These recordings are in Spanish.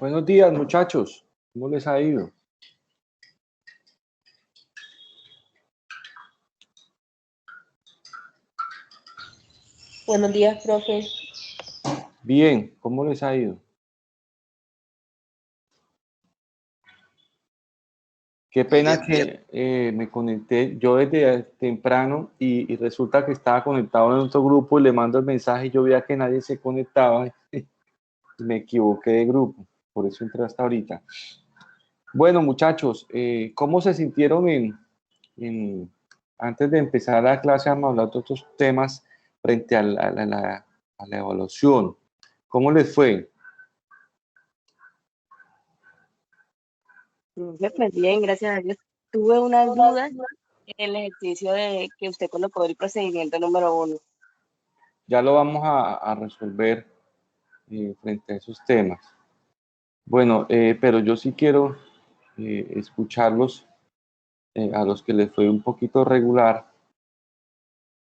Buenos días, muchachos. ¿Cómo les ha ido? Buenos días, profe. Bien, ¿cómo les ha ido? Qué pena Bien, bien. que me conecté yo desde temprano y resulta que estaba conectado en otro grupo y le mando el mensaje y yo veía que nadie se conectaba y me equivoqué de grupo. Por eso entré hasta ahorita. Bueno, muchachos, ¿cómo se sintieron antes de empezar la clase? Vamos a hablar de otros temas frente a la evaluación. ¿Cómo les fue? Profe, pues bien, gracias a Dios. Tuve unas dudas en el ejercicio de que usted colocó el procedimiento número 1. Ya lo vamos a resolver frente a esos temas. Bueno, pero yo sí quiero escucharlos a los que les fue un poquito regular.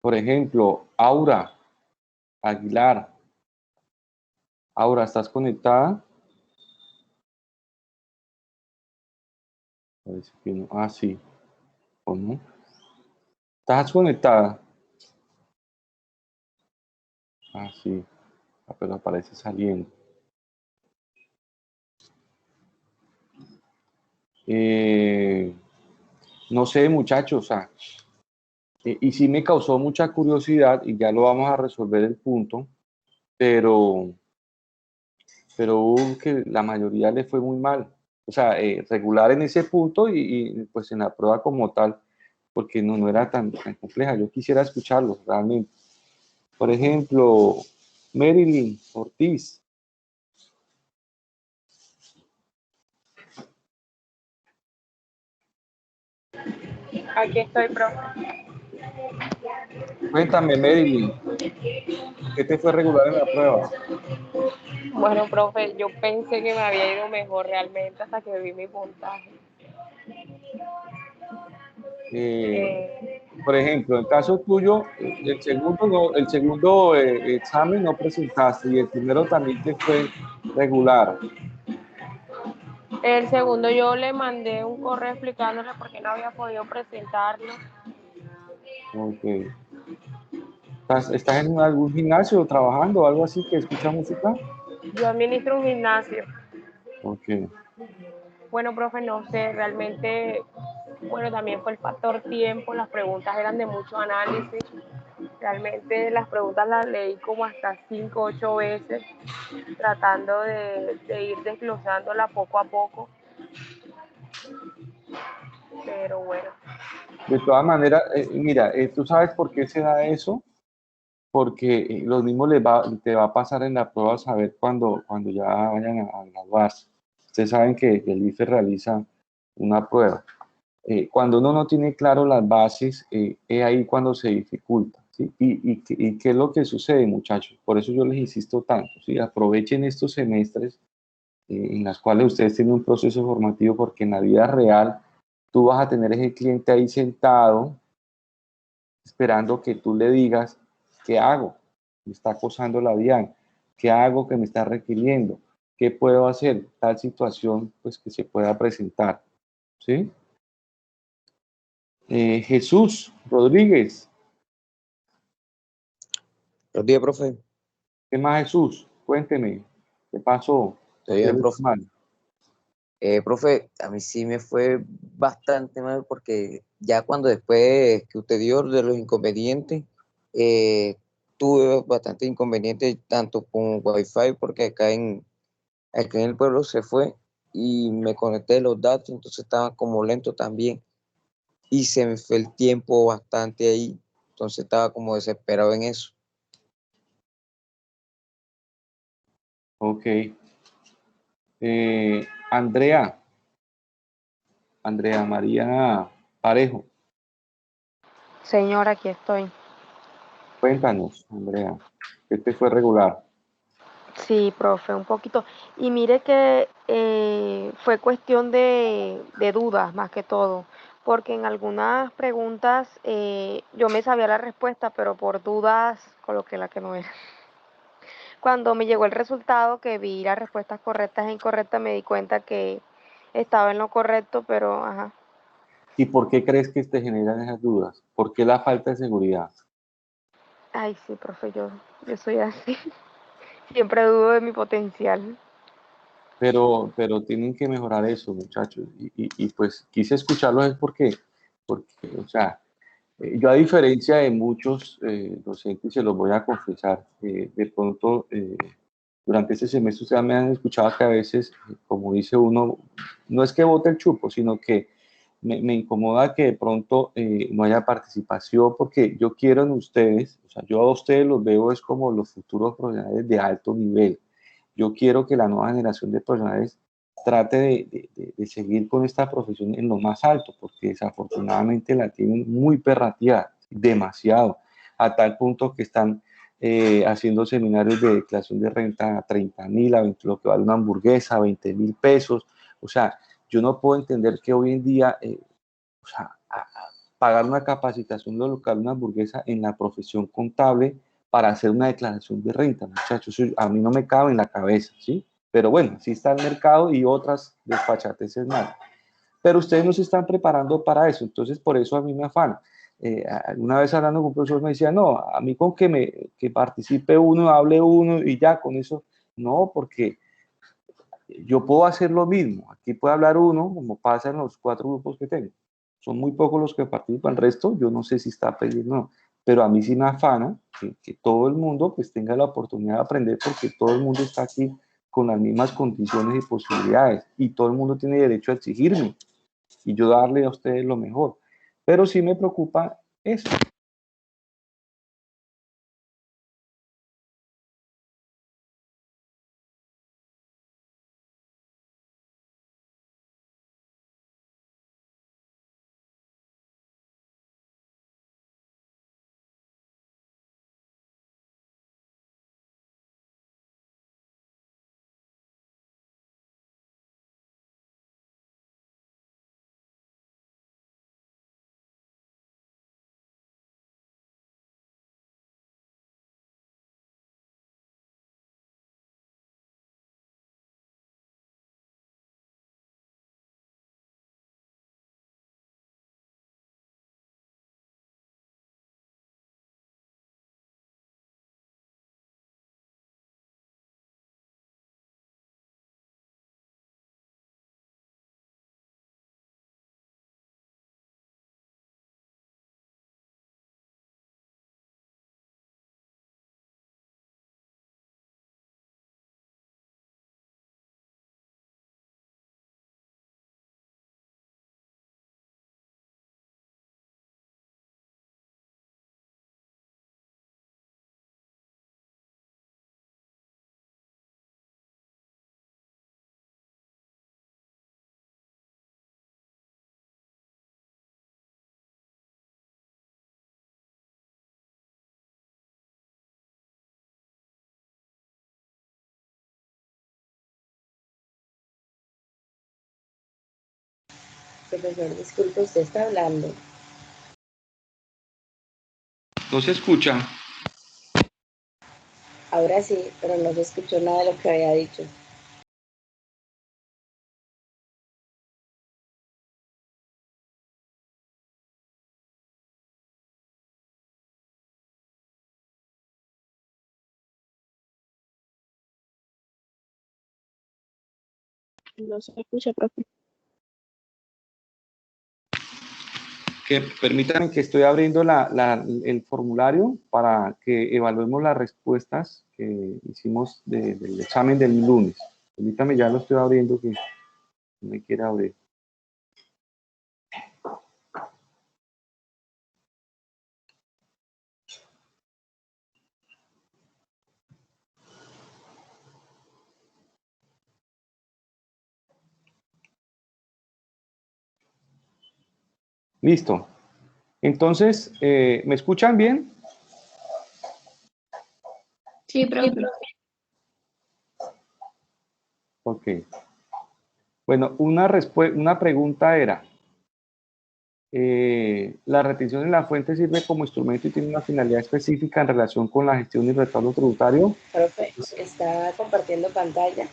Por ejemplo, Aura Aguilar. Aura, ¿estás conectada? Parece que no. Ah, sí. ¿O no? ¿Estás conectada? Ah, sí. Ah, pero aparece saliendo. Eh, no sé, muchachos, o sea, y sí me causó mucha curiosidad y ya lo vamos a resolver el punto, pero que la mayoría le fue muy mal. O sea, regular en ese punto pues en la prueba como tal, porque no era tan compleja. Yo quisiera escucharlos realmente. Por ejemplo, Marilyn Ortiz. Aquí estoy, profe. Cuéntame, Marilyn, ¿qué te fue regular en la prueba? Bueno, profe, yo pensé que me había ido mejor realmente hasta que vi mi puntaje. Por ejemplo, en caso tuyo, el segundo examen no presentaste y el primero también te fue regular. El segundo yo le mandé un correo explicándole por qué no había podido presentarlo. Ok. ¿Estás en algún gimnasio trabajando o algo así que escucha música? Yo administro un gimnasio. Ok. Bueno, profe, no sé, realmente, bueno, también fue el factor tiempo, las preguntas eran de mucho análisis. Realmente las preguntas las leí como hasta 5 o 8 veces, tratando de ir desglosándola poco a poco. Pero bueno. De todas maneras, mira, ¿tú sabes por qué se da eso? Porque lo mismo te va a pasar en la prueba a saber cuando ya vayan a graduarse. Ustedes saben que el IFE realiza una prueba. Cuando uno no tiene claro las bases, es ahí cuando se dificulta. ¿Sí? ¿Y qué es lo que sucede, muchachos? Por eso yo les insisto tanto. ¿Sí? Aprovechen estos semestres en las cuales ustedes tienen un proceso formativo, porque en la vida real tú vas a tener ese cliente ahí sentado esperando que tú le digas, ¿qué hago? Me está acosando la DIAN. ¿Qué hago que me está requiriendo? ¿Qué puedo hacer? Tal situación pues que se pueda presentar. ¿Sí? Jesús Rodríguez. Buenos días, profe. ¿Qué más, Jesús? Cuénteme. ¿Qué pasó? Estoy ¿Qué bien, le fue profe. mal? Profe, a mí sí me fue bastante mal porque ya cuando después que usted dio de los inconvenientes, eh, tuve bastante inconvenientes tanto con Wi-Fi porque acá en el pueblo se fue y me conecté los datos, entonces estaban como lento también y se me fue el tiempo bastante ahí, entonces estaba como desesperado en eso. Ok. Andrea María Parejo. Señora, aquí estoy. Cuéntanos, Andrea. ¿Qué te fue regular? Sí, profe, un poquito. Y mire que fue cuestión de dudas más que todo, porque en algunas preguntas yo me sabía la respuesta, pero por dudas coloqué la que no era. Cuando me llegó el resultado, que vi las respuestas correctas e incorrectas, me di cuenta que estaba en lo correcto, pero ajá. ¿Y por qué crees que te generan esas dudas? ¿Por qué la falta de seguridad? Ay, sí, profe, yo soy así. Siempre dudo de mi potencial. Pero tienen que mejorar eso, muchachos. Y pues quise escucharlos es porque, o sea, yo a diferencia de muchos docentes, se los voy a confesar, de pronto durante este semestre ustedes me han escuchado que a veces, como dice uno, no es que bote el chupo, sino que me incomoda que de pronto no haya participación, porque yo quiero en ustedes, o sea, yo a ustedes los veo es como los futuros profesionales de alto nivel. Yo quiero que la nueva generación de profesionales trate de seguir con esta profesión en lo más alto, porque desafortunadamente la tienen muy perrateada, demasiado, a tal punto que están haciendo seminarios de declaración de renta a 30.000, a 20, lo que vale una hamburguesa, a 20.000 pesos. O sea, yo no puedo entender que hoy en día, o sea, pagar una capacitación de local, una hamburguesa en la profesión contable para hacer una declaración de renta, muchachos, eso a mí no me cabe en la cabeza, ¿sí? Pero bueno, sí está el mercado y otras desfachateces más. Pero ustedes no se están preparando para eso, entonces por eso a mí me afana. Una vez hablando con un profesor me decía, no, a mí con que participe uno, hable uno y ya con eso, no, porque yo puedo hacer lo mismo. Aquí puede hablar uno, como pasa en los 4 grupos que tengo. Son muy pocos los que participan, el resto yo no sé si está aprendiendo o no, pero a mí sí me afana que todo el mundo pues tenga la oportunidad de aprender, porque todo el mundo está aquí con las mismas condiciones y posibilidades y todo el mundo tiene derecho a exigirme y yo darle a ustedes lo mejor. Pero sí me preocupa eso. Profesor, disculpe, usted está hablando. No se escucha. Ahora sí, pero no se escuchó nada de lo que había dicho. No se escucha, profe. Que permítanme que estoy abriendo el formulario para que evaluemos las respuestas que hicimos del examen del lunes. Permítame, ya lo estoy abriendo, que no me quiere abrir. Listo. Entonces, ¿me escuchan bien? Sí, profe. Ok. Bueno, una pregunta era, La retención en la fuente sirve como instrumento y tiene una finalidad específica en relación con la gestión y retorno tributario. Profe, ¿está compartiendo pantalla?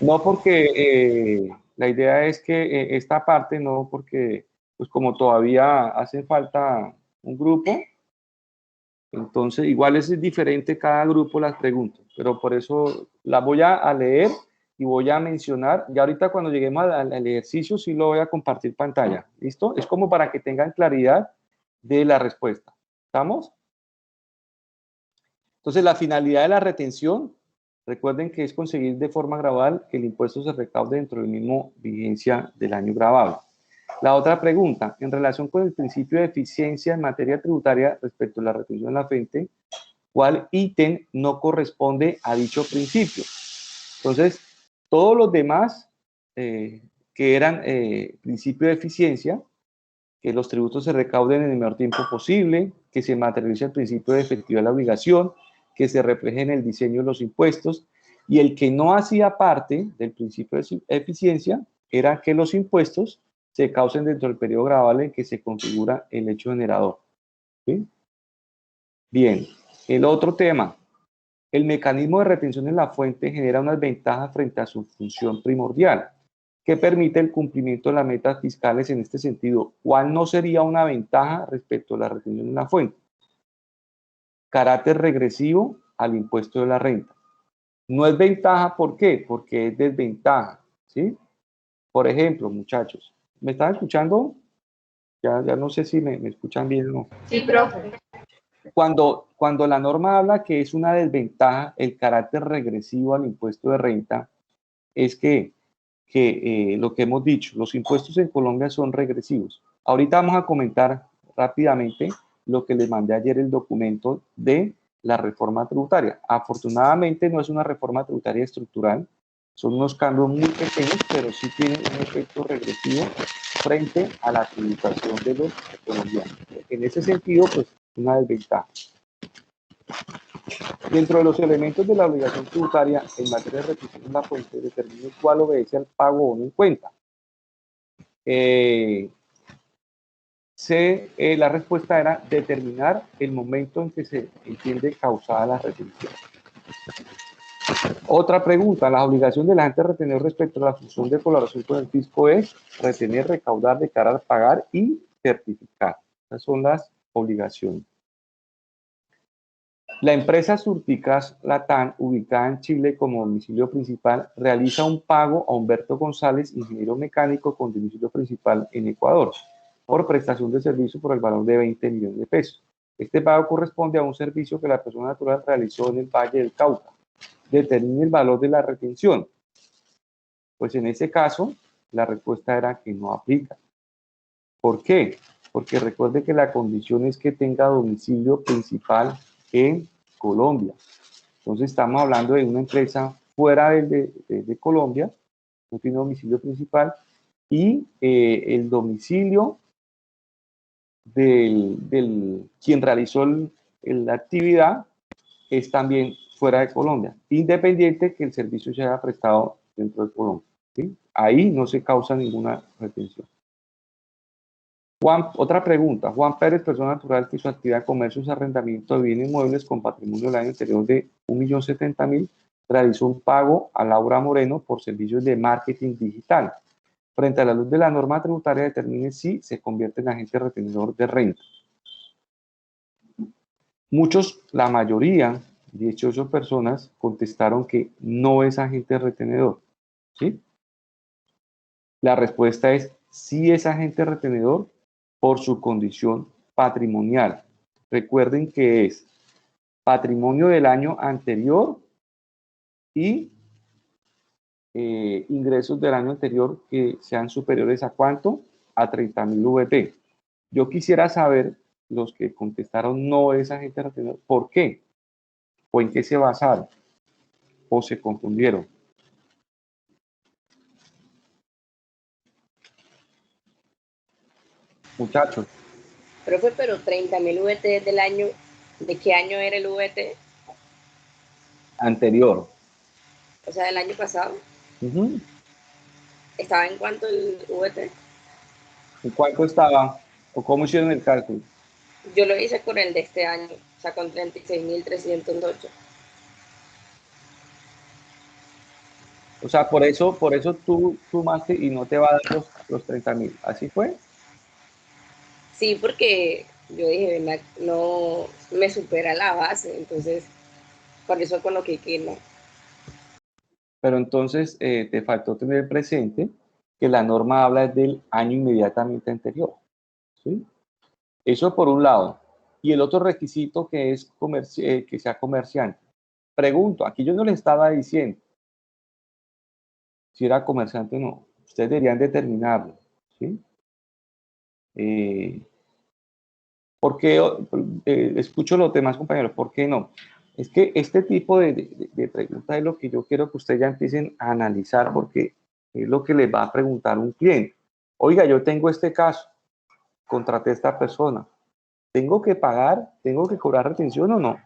No, porque la idea es que esta parte no, porque pues como todavía hace falta un grupo, entonces igual es diferente cada grupo las preguntas, pero por eso las voy a leer y voy a mencionar. Ya ahorita cuando lleguemos al ejercicio sí lo voy a compartir pantalla, ¿listo? Es como para que tengan claridad de la respuesta. ¿Estamos? Entonces la finalidad de la retención, recuerden que es conseguir de forma gradual que el impuesto se recaude dentro del mismo vigencia del año grabado. La otra pregunta, en relación con el principio de eficiencia en materia tributaria respecto a la retención en la fuente, ¿cuál ítem no corresponde a dicho principio? Entonces, todos los demás que eran principio de eficiencia, que los tributos se recauden en el menor tiempo posible, que se materialice el principio de efectividad de la obligación, que se refleje en el diseño de los impuestos, y el que no hacía parte del principio de eficiencia era que los impuestos se causen dentro del periodo gravable en que se configura el hecho generador. ¿Sí? Bien, el otro tema, el mecanismo de retención en la fuente genera unas ventajas frente a su función primordial, que permite el cumplimiento de las metas fiscales en este sentido. ¿Cuál no sería una ventaja respecto a la retención en la fuente? Carácter regresivo al impuesto de la renta. No es ventaja, ¿por qué? Porque es desventaja, ¿sí? Por ejemplo, muchachos, ¿me están escuchando? Ya no sé si me escuchan bien o no. Sí, profe. Cuando la norma habla que es una desventaja el carácter regresivo al impuesto de renta, es que lo que hemos dicho, los impuestos en Colombia son regresivos. Ahorita vamos a comentar rápidamente lo que les mandé ayer, el documento de la reforma tributaria. Afortunadamente no es una reforma tributaria estructural, son unos cambios muy pequeños, pero sí tienen un efecto regresivo frente a la tributación de los colombianos. En ese sentido, pues, una desventaja. Dentro de los elementos de la obligación tributaria en materia de retención en la fuente, determine cuál obedece al pago o no en cuenta. La respuesta era determinar el momento en que se entiende causada la retención. Otra pregunta, la obligación de la gente retener respecto a la función de colaboración con el fisco es retener, recaudar, declarar, pagar y certificar. Esas son las obligaciones. La empresa Surticas Latam, ubicada en Chile como domicilio principal, realiza un pago a Humberto González, ingeniero mecánico con domicilio principal en Ecuador, por prestación de servicio por el valor de 20 millones de pesos. Este pago corresponde a un servicio que la persona natural realizó en el Valle del Cauca. Determine el valor de la retención. Pues en ese caso, la respuesta era que no aplica. ¿Por qué? Porque recuerde que la condición es que tenga domicilio principal en Colombia. Entonces estamos hablando de una empresa fuera de Colombia, no tiene domicilio principal, y el domicilio del quien realizó la actividad es también fuera de Colombia, independiente que el servicio se haya prestado dentro de Colombia. ¿Sí? Ahí no se causa ninguna retención. Otra pregunta. Juan Pérez, persona natural que su actividad de comercio es arrendamiento de bienes muebles con patrimonio del año anterior de 1.070.000, realizó un pago a Laura Moreno por servicios de marketing digital. Frente a la luz de la norma tributaria, determine si se convierte en agente retenedor de renta. Muchos, la mayoría, 18 personas, contestaron que no es agente retenedor. ¿Sí? La respuesta es sí es agente retenedor por su condición patrimonial. Recuerden que es patrimonio del año anterior y ingresos del año anterior que sean superiores a ¿cuánto? A 30.000 VT. Yo quisiera saber, los que contestaron no es agente retenedor, ¿por qué? ¿O en qué se basaron? ¿O se confundieron? Muchachos. Profe, pero 30.000 VT del año, ¿de qué año era el VT? Anterior. O sea, del año pasado. ¿Estaba en cuánto el VT? ¿En cuánto estaba? ¿O cómo hicieron el cálculo? Yo lo hice con el de este año, o sea, con 36.308. O sea, por eso tú sumaste y no te va a dar los 30.000. ¿Así fue? Sí, porque yo dije, no me supera la base, entonces por eso coloqué que no. Pero entonces te faltó tener presente que la norma habla del año inmediatamente anterior. ¿Sí? Eso por un lado. Y el otro requisito que es que sea comerciante. Pregunto, aquí yo no le estaba diciendo si era comerciante o no. Ustedes deberían determinarlo. ¿Sí? Porque escucho los demás compañeros, ¿por qué no? Es que este tipo de preguntas es lo que yo quiero que ustedes ya empiecen a analizar, porque es lo que les va a preguntar un cliente. Oiga, yo tengo este caso, contraté a esta persona, ¿tengo que pagar, tengo que cobrar retención o no?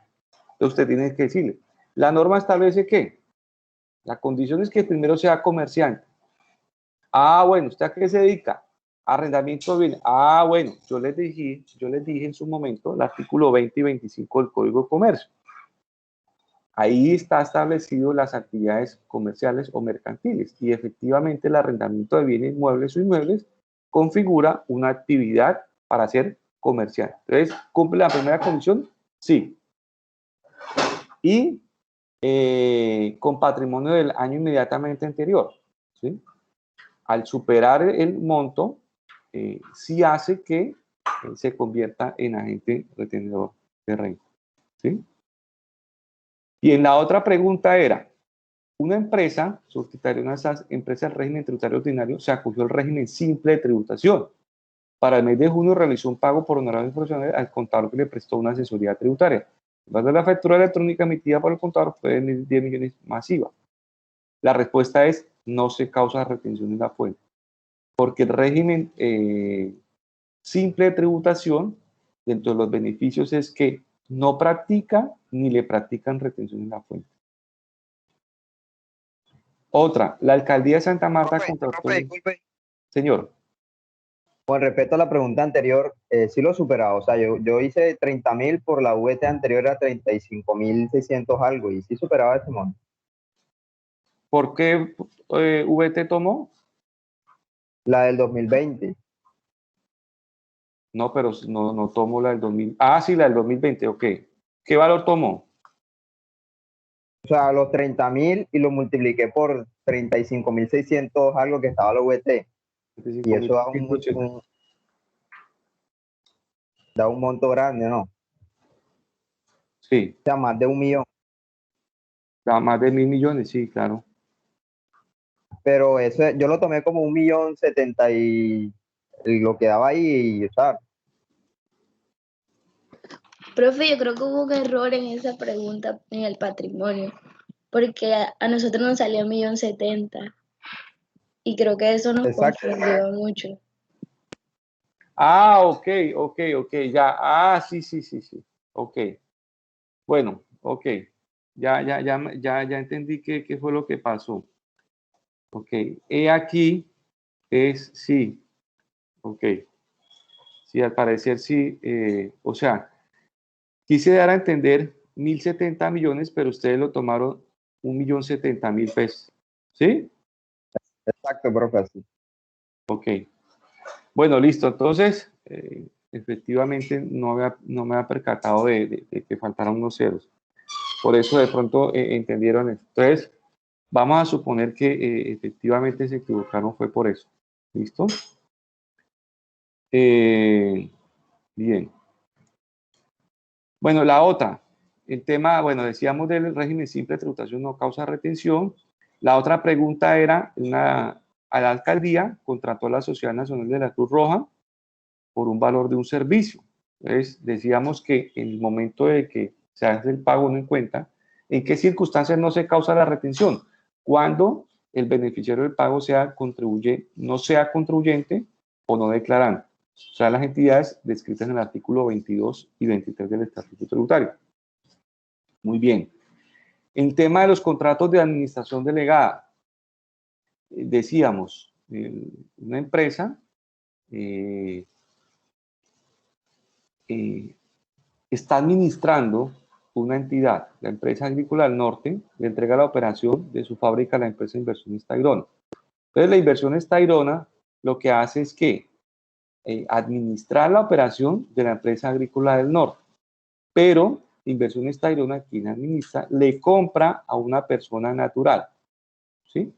Entonces usted tiene que decirle, la norma establece que la condición es que primero sea comerciante. Ah, bueno, ¿usted a qué se dedica? Arrendamiento de bienes. Ah, bueno, yo les dije en su momento el artículo 20 y 25 del Código de Comercio. Ahí está establecido las actividades comerciales o mercantiles y efectivamente el arrendamiento de bienes muebles o inmuebles configura una actividad para ser comercial. Entonces, ¿cumple la primera condición? Sí. Y con patrimonio del año inmediatamente anterior. ¿Sí? Al superar el monto, sí hace que se convierta en agente retenedor de renta. ¿Sí? Y en la otra pregunta era, una empresa, suscriptaria de una empresa del régimen tributario ordinario, se acogió al régimen simple de tributación. Para el mes de junio realizó un pago por honorarios profesionales al contador que le prestó una asesoría tributaria. En base a la factura electrónica emitida por el contador fue de 10 millones masiva. La respuesta es, no se causa retención en la fuente. Porque el régimen simple de tributación, dentro de los beneficios, es que no practica ni le practican retención en la fuente. Otra, la alcaldía de Santa Marta contrató... Disculpe. Señor. Con respecto a la pregunta anterior, sí lo he superado. O sea, yo hice 30.000 por la VT anterior a 35.600 algo y sí superaba ese monto. ¿Por qué VT tomó? La del 2020. No, pero no tomo la del 2000. Ah, sí, la del 2020, ok. ¿Qué valor tomó? O sea, los 30.000 y lo multipliqué por 35.600 algo que estaba la VT. Y eso da un monto grande, ¿no? Sí. O sea, más de 1 millón. Da más de 1.000 millones, sí, claro. Pero eso yo lo tomé como 1.070.000 y lo que daba ahí, y, o sea. Profe, yo creo que hubo un error en esa pregunta en el patrimonio, porque a nosotros nos salió 1.070.000 y creo que eso nos Exacto. confundió mucho. Ah, ok, ya. Ah, sí. Ok. Bueno, ok. Ya entendí qué fue lo que pasó. Ok. He aquí es sí. Ok. Sí, al parecer sí. O sea, quise dar a entender 1.070 millones, pero ustedes lo tomaron 1.070.000 pesos. ¿Sí? Exacto, profe, sí. Ok. Bueno, listo. Entonces, efectivamente no me había percatado de que faltaron unos ceros. Por eso de pronto entendieron esto. Entonces, vamos a suponer que efectivamente se equivocaron, fue por eso. ¿Listo? Bien. Bueno, la otra. El tema, bueno, decíamos del régimen simple de tributación no causa retención. La otra pregunta era, a la alcaldía contrató a la Sociedad Nacional de la Cruz Roja por un valor de un servicio. Entonces, decíamos que en el momento de que se hace el pago no en cuenta, ¿en qué circunstancias no se causa la retención? Cuando el beneficiario del pago no sea contribuyente o no declarante. O sea, las entidades descritas en el artículo 22 y 23 del Estatuto Tributario. Muy bien. El tema de los contratos de administración delegada. Decíamos, una empresa está administrando una entidad, la empresa agrícola del norte, le entrega la operación de su fábrica a la empresa de Inversiones Tayrona. Entonces, la Inversiones Tayrona lo que hace es que administrar la operación de la empresa agrícola del norte, pero Inversiones Tayrona, quien administra, le compra a una persona natural, ¿sí?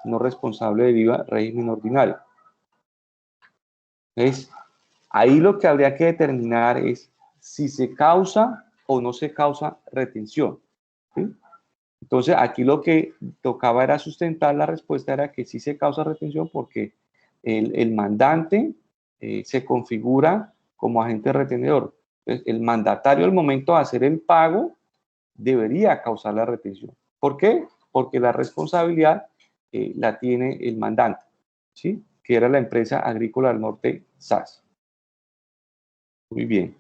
No responsable de viva régimen ordinario. Entonces, ahí lo que habría que determinar es si se causa o no se causa retención, ¿sí? Entonces, aquí lo que tocaba era sustentar la respuesta, era que sí se causa retención porque el mandante se configura como agente retenedor. Entonces, el mandatario al momento de hacer el pago debería causar la retención. ¿Por qué? Porque la responsabilidad la tiene el mandante, ¿sí? Que era la empresa agrícola del norte, SAS. Muy bien.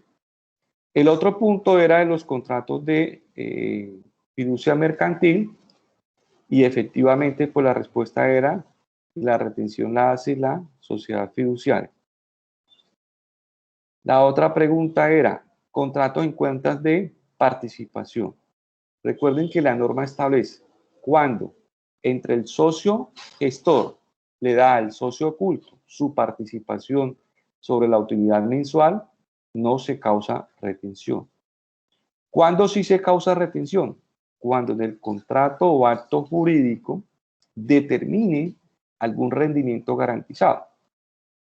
El otro punto era de los contratos de fiducia mercantil, y efectivamente, pues la respuesta era la retención la hace la sociedad fiduciaria. La otra pregunta era contratos en cuentas de participación. Recuerden que la norma establece cuando entre el socio gestor le da al socio oculto su participación sobre la utilidad mensual, no se causa retención. ¿Cuándo sí se causa retención? Cuando en el contrato o acto jurídico determine algún rendimiento garantizado.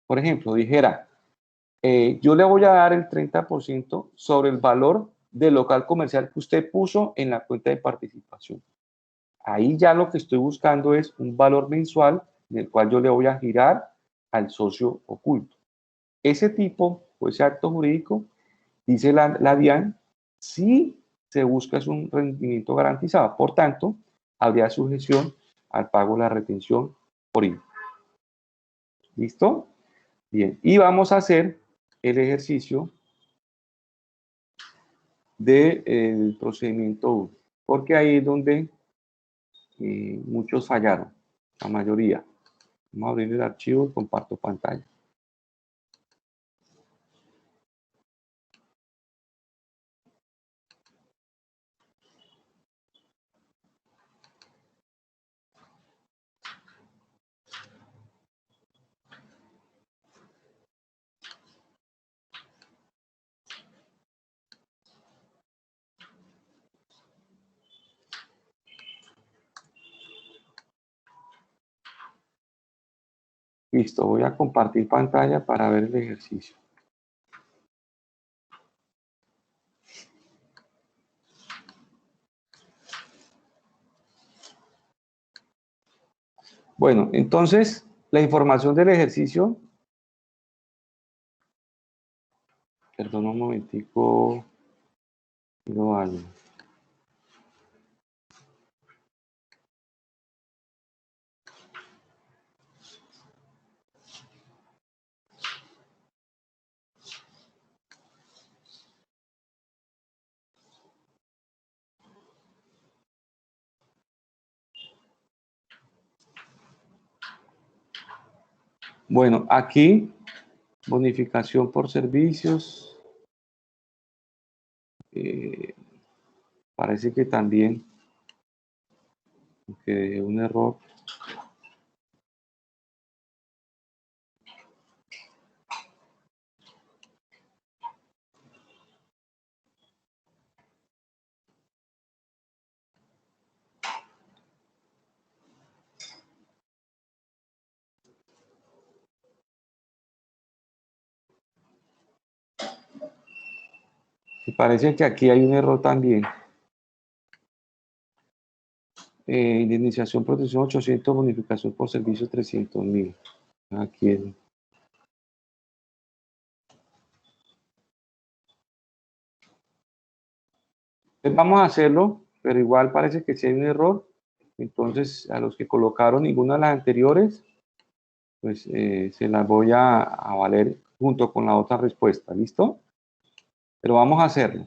Por ejemplo, dijera, yo le voy a dar el 30% sobre el valor del local comercial que usted puso en la cuenta de participación. Ahí ya lo que estoy buscando es un valor mensual en el cual yo le voy a girar al socio oculto. Ese tipo o ese acto jurídico, dice la DIAN, si se busca es un rendimiento garantizado. Por tanto, habría sujeción al pago de la retención por IVA. ¿Listo? Bien, y vamos a hacer el ejercicio del procedimiento 1, porque ahí es donde muchos fallaron, la mayoría. Vamos a abrir el archivo y comparto pantalla. Listo, voy a compartir pantalla para ver el ejercicio. Bueno, entonces, la información del ejercicio. Perdón un momentico. No vale. Bueno, aquí, bonificación por servicios. Parece que también, que un error. Me parece que aquí hay un error también. Indemnización, protección 800, bonificación por servicios 300.000. Aquí es. Entonces vamos a hacerlo, pero igual parece que sí hay un error. Entonces, a los que colocaron ninguna de las anteriores, pues se las voy a valer junto con la otra respuesta. ¿Listo? Pero vamos a hacerlo.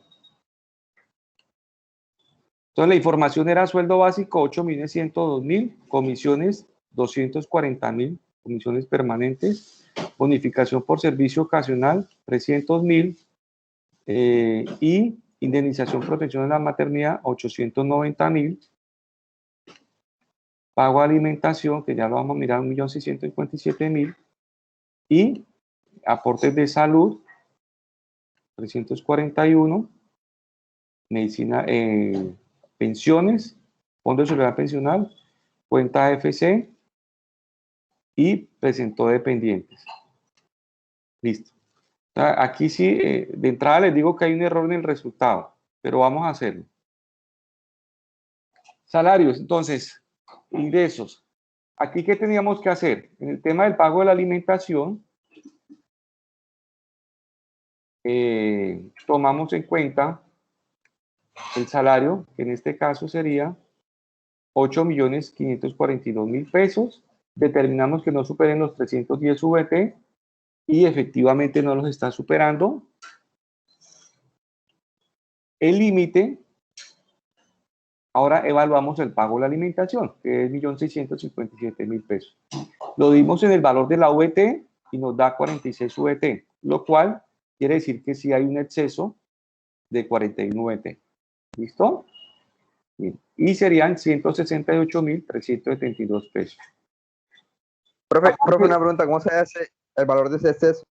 Entonces, la información era sueldo básico 8.102.000, comisiones 240.000, comisiones permanentes, bonificación por servicio ocasional 300.000, y indemnización protección de la maternidad, 890.000. Pago de alimentación, que ya lo vamos a mirar, 1.657.000. Y aportes de salud, 341. Medicina, pensiones, Fondo de Seguridad Pensional, cuenta AFC y presentó dependientes. Listo. Aquí sí, de entrada les digo que hay un error en el resultado, pero vamos a hacerlo. Salarios, entonces, ingresos. Aquí, ¿qué teníamos que hacer? En el tema del pago de la alimentación, tomamos en cuenta el salario, que en este caso sería 8.542.000 pesos. Determinamos que no superen los 310 VT y efectivamente no los está superando. El límite, ahora evaluamos el pago de la alimentación, que es 1.657.000 pesos. Lo dimos en el valor de la VT y nos da 46 VT, lo cual quiere decir que sí hay un exceso de 41 VT. ¿Listo? Bien. Y serían 168.372 pesos. Profe, una pregunta, ¿cómo se hace el valor de ese exceso?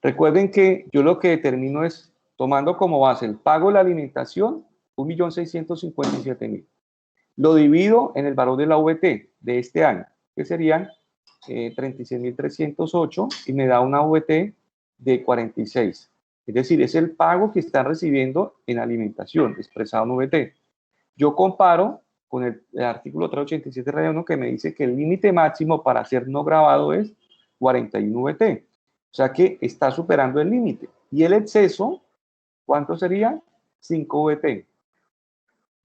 Recuerden que yo lo que determino es, tomando como base el pago de la alimentación, 1.657.000. Lo divido en el valor de la VT de este año, que serían 36.308, y me da una VT de 46. Es decir, es el pago que están recibiendo en alimentación, expresado en VT. Yo comparo con el artículo 387-1 que me dice que el límite máximo para ser no grabado es 41 VT. O sea que está superando el límite. Y el exceso, ¿cuánto sería? 5 VT.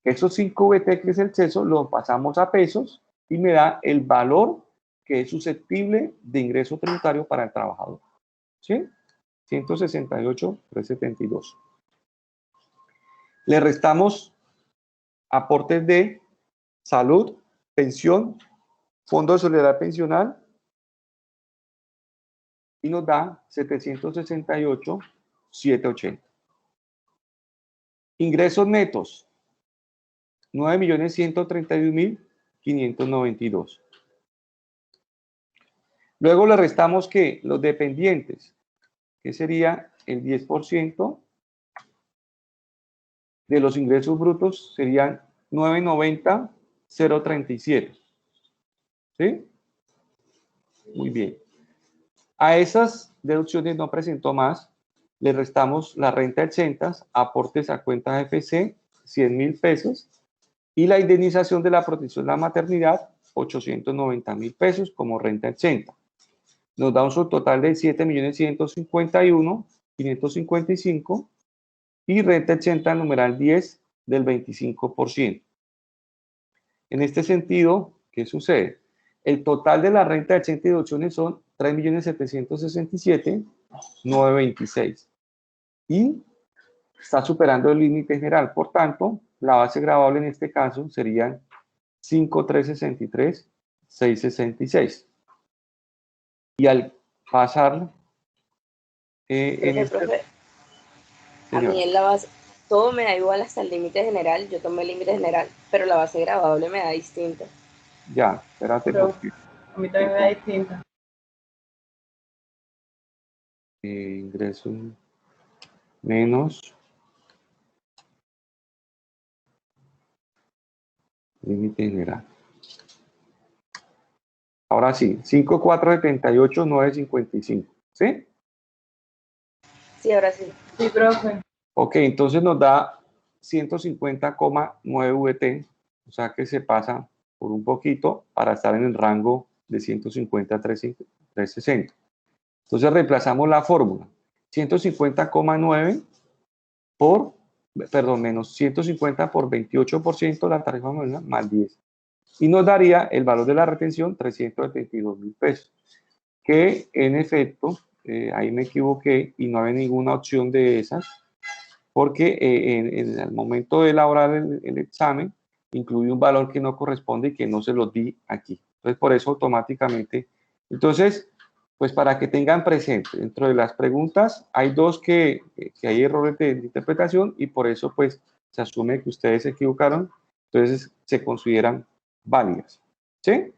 Esos 5 VT, que es el exceso, lo pasamos a pesos y me da el valor que es susceptible de ingreso tributario para el trabajador. ¿Sí? 168.372. Le restamos aportes de salud, pensión, Fondo de Solidaridad Pensional, y nos da 768.780. Ingresos netos, 9.131.592. Luego le restamos que los dependientes, que sería el 10% de los ingresos brutos, serían 990.037. ¿Sí? Muy bien. A esas deducciones no presentó más. Le restamos la renta de exentas, aportes a cuentas FC, 100.000 pesos, y la indemnización de la protección de la maternidad, 890.000 pesos como renta exenta. Nos da un subtotal de 7.151.555 y renta exenta numeral 10 del 25%. En este sentido, ¿qué sucede? El total de la renta exenta y deducciones son 3.767.926 y está superando el límite general. Por tanto, la base gravable en este caso serían 5.363.666. Y al pasar Profe, a mí en la base, todo me da igual hasta el límite general, yo tomé el límite general, pero la base gravable me da distinta. Ya, espérate. Pero Porque, a mí también me da distinta. ingreso menos límite general. Ahora sí, 5.478.955. ¿Sí? Sí, ahora sí. Sí, profe. Ok, entonces nos da 150,9 VT, o sea que se pasa por un poquito para estar en el rango de 150 a 360. Entonces reemplazamos la fórmula. 150,9 por, perdón, menos 150 por 28% la tarifa nominal más 10. Y nos daría el valor de la retención, 372.000 pesos. Que en efecto, ahí me equivoqué y no había ninguna opción de esas, porque en el momento de elaborar el examen, incluí un valor que no corresponde y que no se lo di aquí. Entonces, por eso automáticamente. Entonces, pues para que tengan presente, dentro de las preguntas hay dos que hay errores de interpretación y por eso pues se asume que ustedes se equivocaron, entonces se consideran válidas, ¿sí?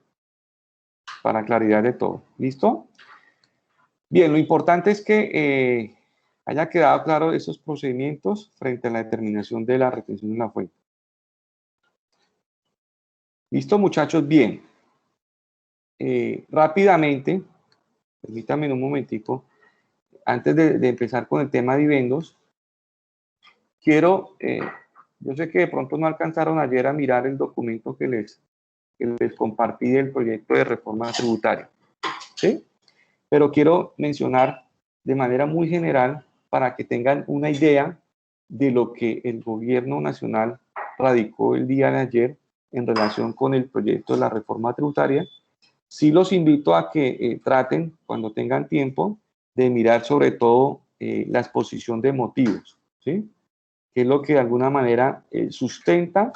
Para claridad de todo, ¿listo? Bien, lo importante es que haya quedado claro esos procedimientos frente a la determinación de la retención de la fuente. ¿Listo, muchachos? Bien. Rápidamente, permítanme un momentico, antes de empezar con el tema de dividendos, quiero, yo sé que de pronto no alcanzaron ayer a mirar el documento que les compartí del proyecto de reforma tributaria, ¿sí? Pero quiero mencionar de manera muy general para que tengan una idea de lo que el gobierno nacional radicó el día de ayer en relación con el proyecto de la reforma tributaria. Sí los invito a que traten, cuando tengan tiempo, de mirar sobre todo la exposición de motivos, ¿sí? Que es lo que de alguna manera sustenta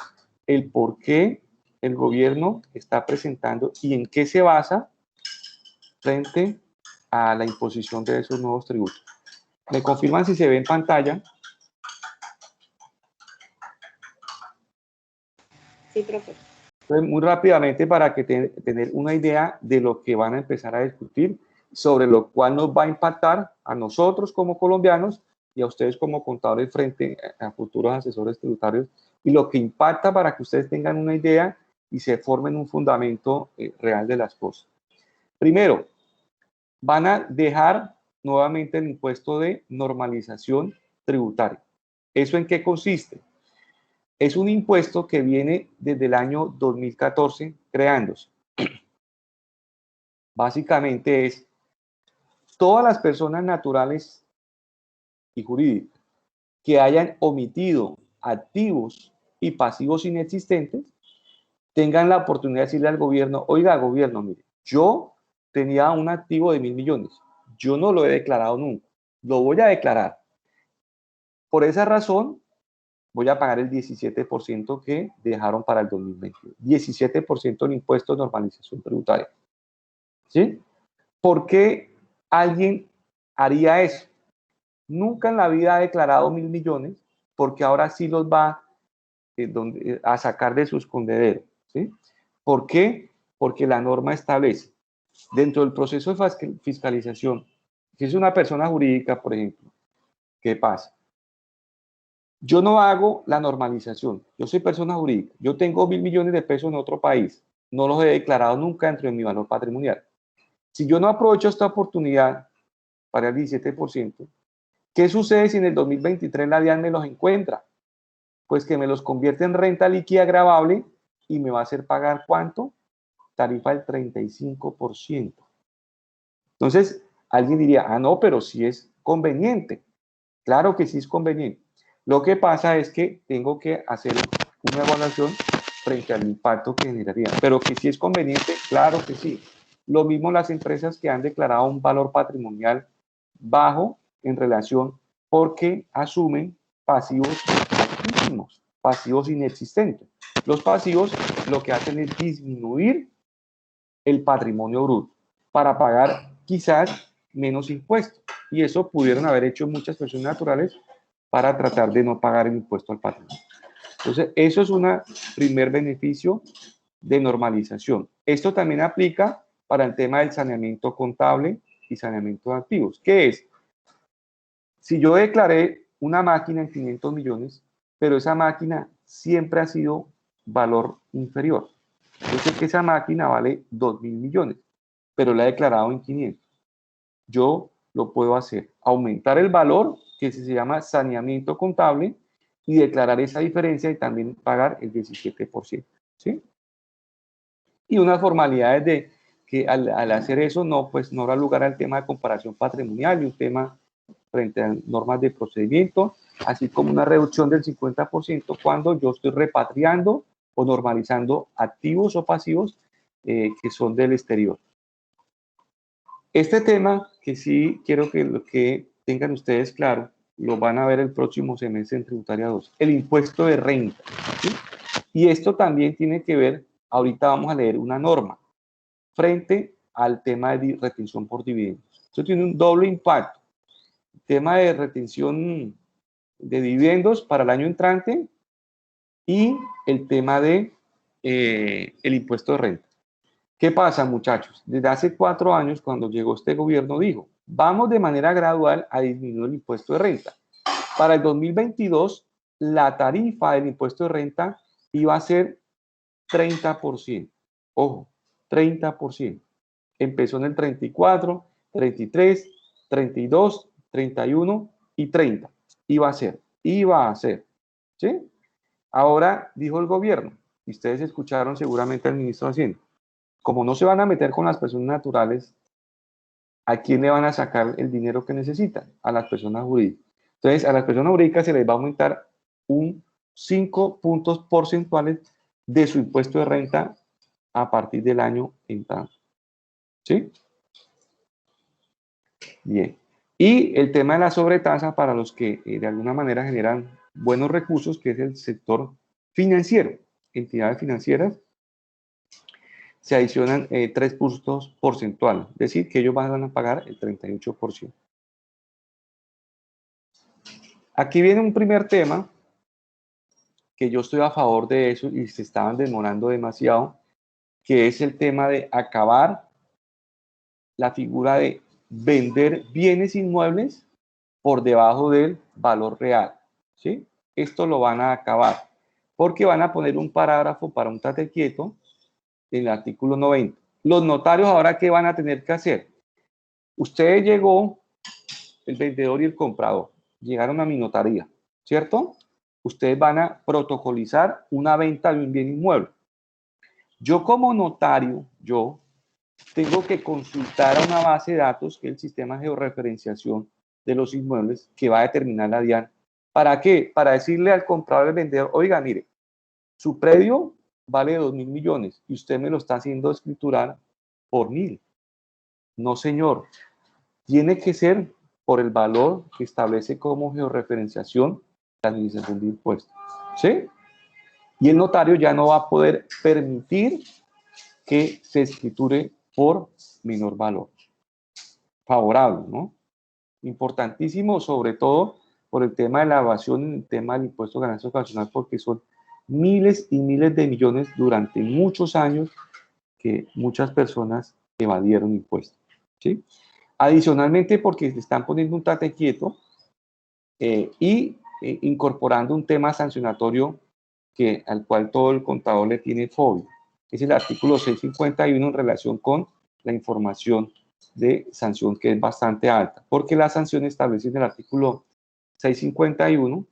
el por qué el gobierno está presentando y en qué se basa frente a la imposición de esos nuevos tributos. ¿Me confirman si se ve en pantalla? Sí, profe. Entonces, muy rápidamente para que tener una idea de lo que van a empezar a discutir, sobre lo cual nos va a impactar a nosotros como colombianos y a ustedes como contadores frente a futuros asesores tributarios, y lo que impacta para que ustedes tengan una idea y se formen un fundamento real de las cosas. Primero, van a dejar nuevamente el impuesto de normalización tributaria. ¿Eso en qué consiste? Es un impuesto que viene desde el año 2014 creándose. Básicamente es todas las personas naturales y jurídicas que hayan omitido activos y pasivos inexistentes tengan la oportunidad de decirle al gobierno, oiga, gobierno, mire, yo tenía un activo de 1.000 millones, yo no lo he declarado nunca, lo voy a declarar. Por esa razón, voy a pagar el 17% que dejaron para el 2021. 17% del impuesto de normalización tributaria. ¿Sí? ¿Por qué alguien haría eso? Nunca en la vida ha declarado 1.000 millones, porque ahora sí los va a sacar de su escondedero. ¿Sí? ¿Por qué? Porque la norma establece, dentro del proceso de fiscalización, si es una persona jurídica, por ejemplo, ¿qué pasa? Yo no hago la normalización, yo soy persona jurídica, yo tengo 1.000 millones de pesos en otro país, no los he declarado nunca dentro de mi valor patrimonial. Si yo no aprovecho esta oportunidad para el 17%, ¿qué sucede si en el 2023 la DIAN me los encuentra? Pues que me los convierte en renta líquida gravable y me va a hacer pagar ¿cuánto? Tarifa del 35%. Entonces, alguien diría, ah, no, pero sí es conveniente. Claro que sí es conveniente. Lo que pasa es que tengo que hacer una evaluación frente al impacto que generaría. Pero que sí es conveniente, claro que sí. Lo mismo las empresas que han declarado un valor patrimonial bajo en relación porque asumen pasivos altísimos, pasivos inexistentes. Los pasivos lo que hacen es disminuir el patrimonio bruto para pagar quizás menos impuestos. Y eso pudieron haber hecho muchas personas naturales para tratar de no pagar el impuesto al patrimonio. Entonces, eso es un primer beneficio de normalización. Esto también aplica para el tema del saneamiento contable y saneamiento de activos. ¿Qué es? Si yo declaré una máquina en 500 millones, pero esa máquina siempre ha sido valor inferior. Yo sé que esa máquina vale 2.000 millones, pero la he declarado en 500. Yo lo puedo hacer, aumentar el valor, que se llama saneamiento contable, y declarar esa diferencia y también pagar el 17%. ¿Sí? Y unas formalidades de que al hacer eso no, pues no habrá lugar al tema de comparación patrimonial y un tema frente a normas de procedimiento, así como una reducción del 50% cuando yo estoy repatriando o normalizando activos o pasivos que son del exterior. Este tema que sí quiero que tengan ustedes claro, lo van a ver el próximo semestre en Tributaria 2, el impuesto de renta. ¿Sí? Y esto también tiene que ver, ahorita vamos a leer una norma, frente al tema de retención por dividendos. Esto tiene un doble impacto. El tema de retención de dividendos para el año entrante y el tema de el impuesto de renta. ¿Qué pasa, muchachos? Desde hace 4 años, cuando llegó este gobierno, dijo, vamos de manera gradual a disminuir el impuesto de renta. Para el 2022, la tarifa del impuesto de renta iba a ser 30%. Ojo, 30%. Empezó en el 34, 33, 32, 31 y 30. Iba a ser. ¿Sí? Ahora dijo el gobierno, y ustedes escucharon seguramente al ministro de Hacienda, como no se van a meter con las personas naturales, ¿a quién le van a sacar el dinero que necesitan? A las personas jurídicas. Entonces, a las personas jurídicas se les va a aumentar un 5 puntos porcentuales de su impuesto de renta a partir del año entrante. ¿Sí? Bien. Y el tema de la sobretasa para los que de alguna manera generan buenos recursos, que es el sector financiero, entidades financieras, se adicionan 3 puntos porcentuales, es decir, que ellos van a pagar el 38%. Aquí viene un primer tema, que yo estoy a favor de eso y se estaban demorando demasiado, que es el tema de acabar la figura de vender bienes inmuebles por debajo del valor real, ¿sí? Esto lo van a acabar, porque van a poner un parágrafo para un tate quieto en el artículo 90. Los notarios ahora, ¿qué van a tener que hacer? Usted llegó, el vendedor y el comprador, llegaron a mi notaría, ¿cierto? Ustedes van a protocolizar una venta de un bien inmueble. Yo como notario, yo tengo que consultar a una base de datos, que es el sistema de georreferenciación de los inmuebles, que va a determinar la DIAN. ¿Para qué? Para decirle al comprador, al vendedor, oiga, mire, su predio vale 2.000 millones y usted me lo está haciendo escriturar por 1.000. No, señor. Tiene que ser por el valor que establece como georreferenciación la administración de impuestos. ¿Sí? Y el notario ya no va a poder permitir que se escriture por menor valor. Favorable, ¿no? Importantísimo, sobre todo por el tema de la evasión, el tema del impuesto de ganancia ocasional, porque son miles y miles de millones durante muchos años que muchas personas evadieron impuestos. ¿Sí? Adicionalmente, porque se están poniendo un tate quieto incorporando un tema sancionatorio al cual todo el contador le tiene fobia. Es el artículo 651 en relación con la información de sanción, que es bastante alta, porque la sanción establecida en el artículo 651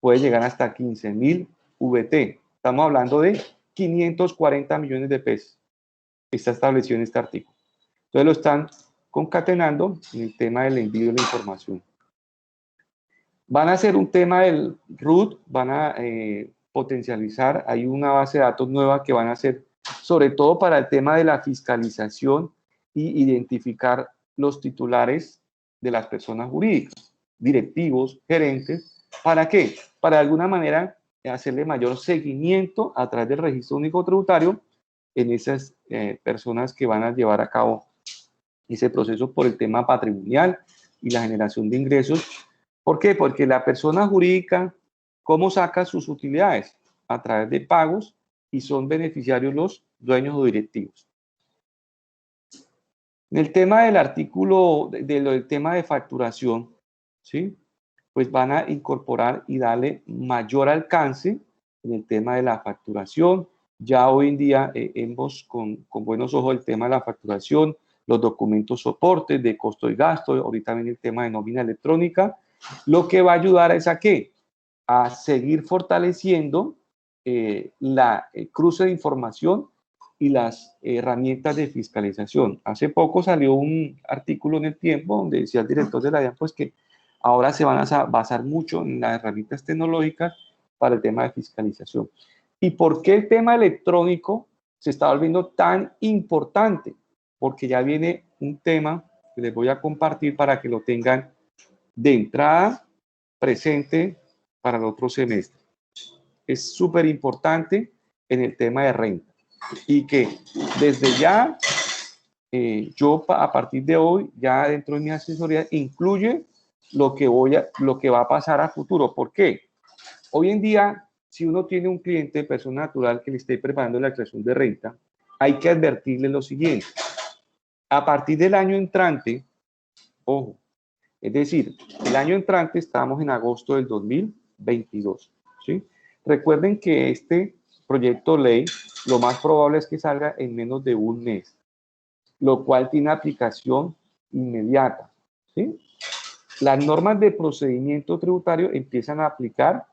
puede llegar hasta 15.000 VT. Estamos hablando de 540 millones de pesos. Está establecido en este artículo. Entonces lo están concatenando en el tema del envío de la información. Van a hacer un tema del RUT, van a potencializar, hay una base de datos nueva que van a hacer, sobre todo para el tema de la fiscalización y identificar los titulares de las personas jurídicas, directivos, gerentes. ¿Para qué? Para de alguna manera hacerle mayor seguimiento a través del registro único tributario en esas personas que van a llevar a cabo ese proceso por el tema patrimonial y la generación de ingresos. ¿Por qué? Porque la persona jurídica, ¿cómo saca sus utilidades? A través de pagos, y son beneficiarios los dueños o directivos. En el tema del artículo, del tema de facturación, ¿sí? Pues van a incorporar y darle mayor alcance en el tema de la facturación. Ya hoy en día vemos con buenos ojos el tema de la facturación, los documentos soportes de costo y gasto, ahorita viene el tema de nómina electrónica, lo que va a ayudar es a ¿qué? A seguir fortaleciendo la cruce de información y las herramientas de fiscalización. Hace poco salió un artículo en El Tiempo donde decía el director de la DIAN pues que ahora se van a basar mucho en las herramientas tecnológicas para el tema de fiscalización. ¿Y por qué el tema electrónico se está volviendo tan importante? Porque ya viene un tema que les voy a compartir para que lo tengan de entrada presente para el otro semestre. Es súper importante en el tema de renta y que desde ya yo a partir de hoy, ya dentro de mi asesoría, incluye lo que va a pasar a futuro. ¿Por qué? Hoy en día, si uno tiene un cliente de persona natural que le esté preparando la declaración de renta, hay que advertirle lo siguiente. A partir del año entrante, ojo, es decir, el año entrante estamos en agosto del 2022, ¿sí? Recuerden que este proyecto de ley, lo más probable es que salga en menos de un mes, lo cual tiene aplicación inmediata, ¿sí? Las normas de procedimiento tributario empiezan a aplicar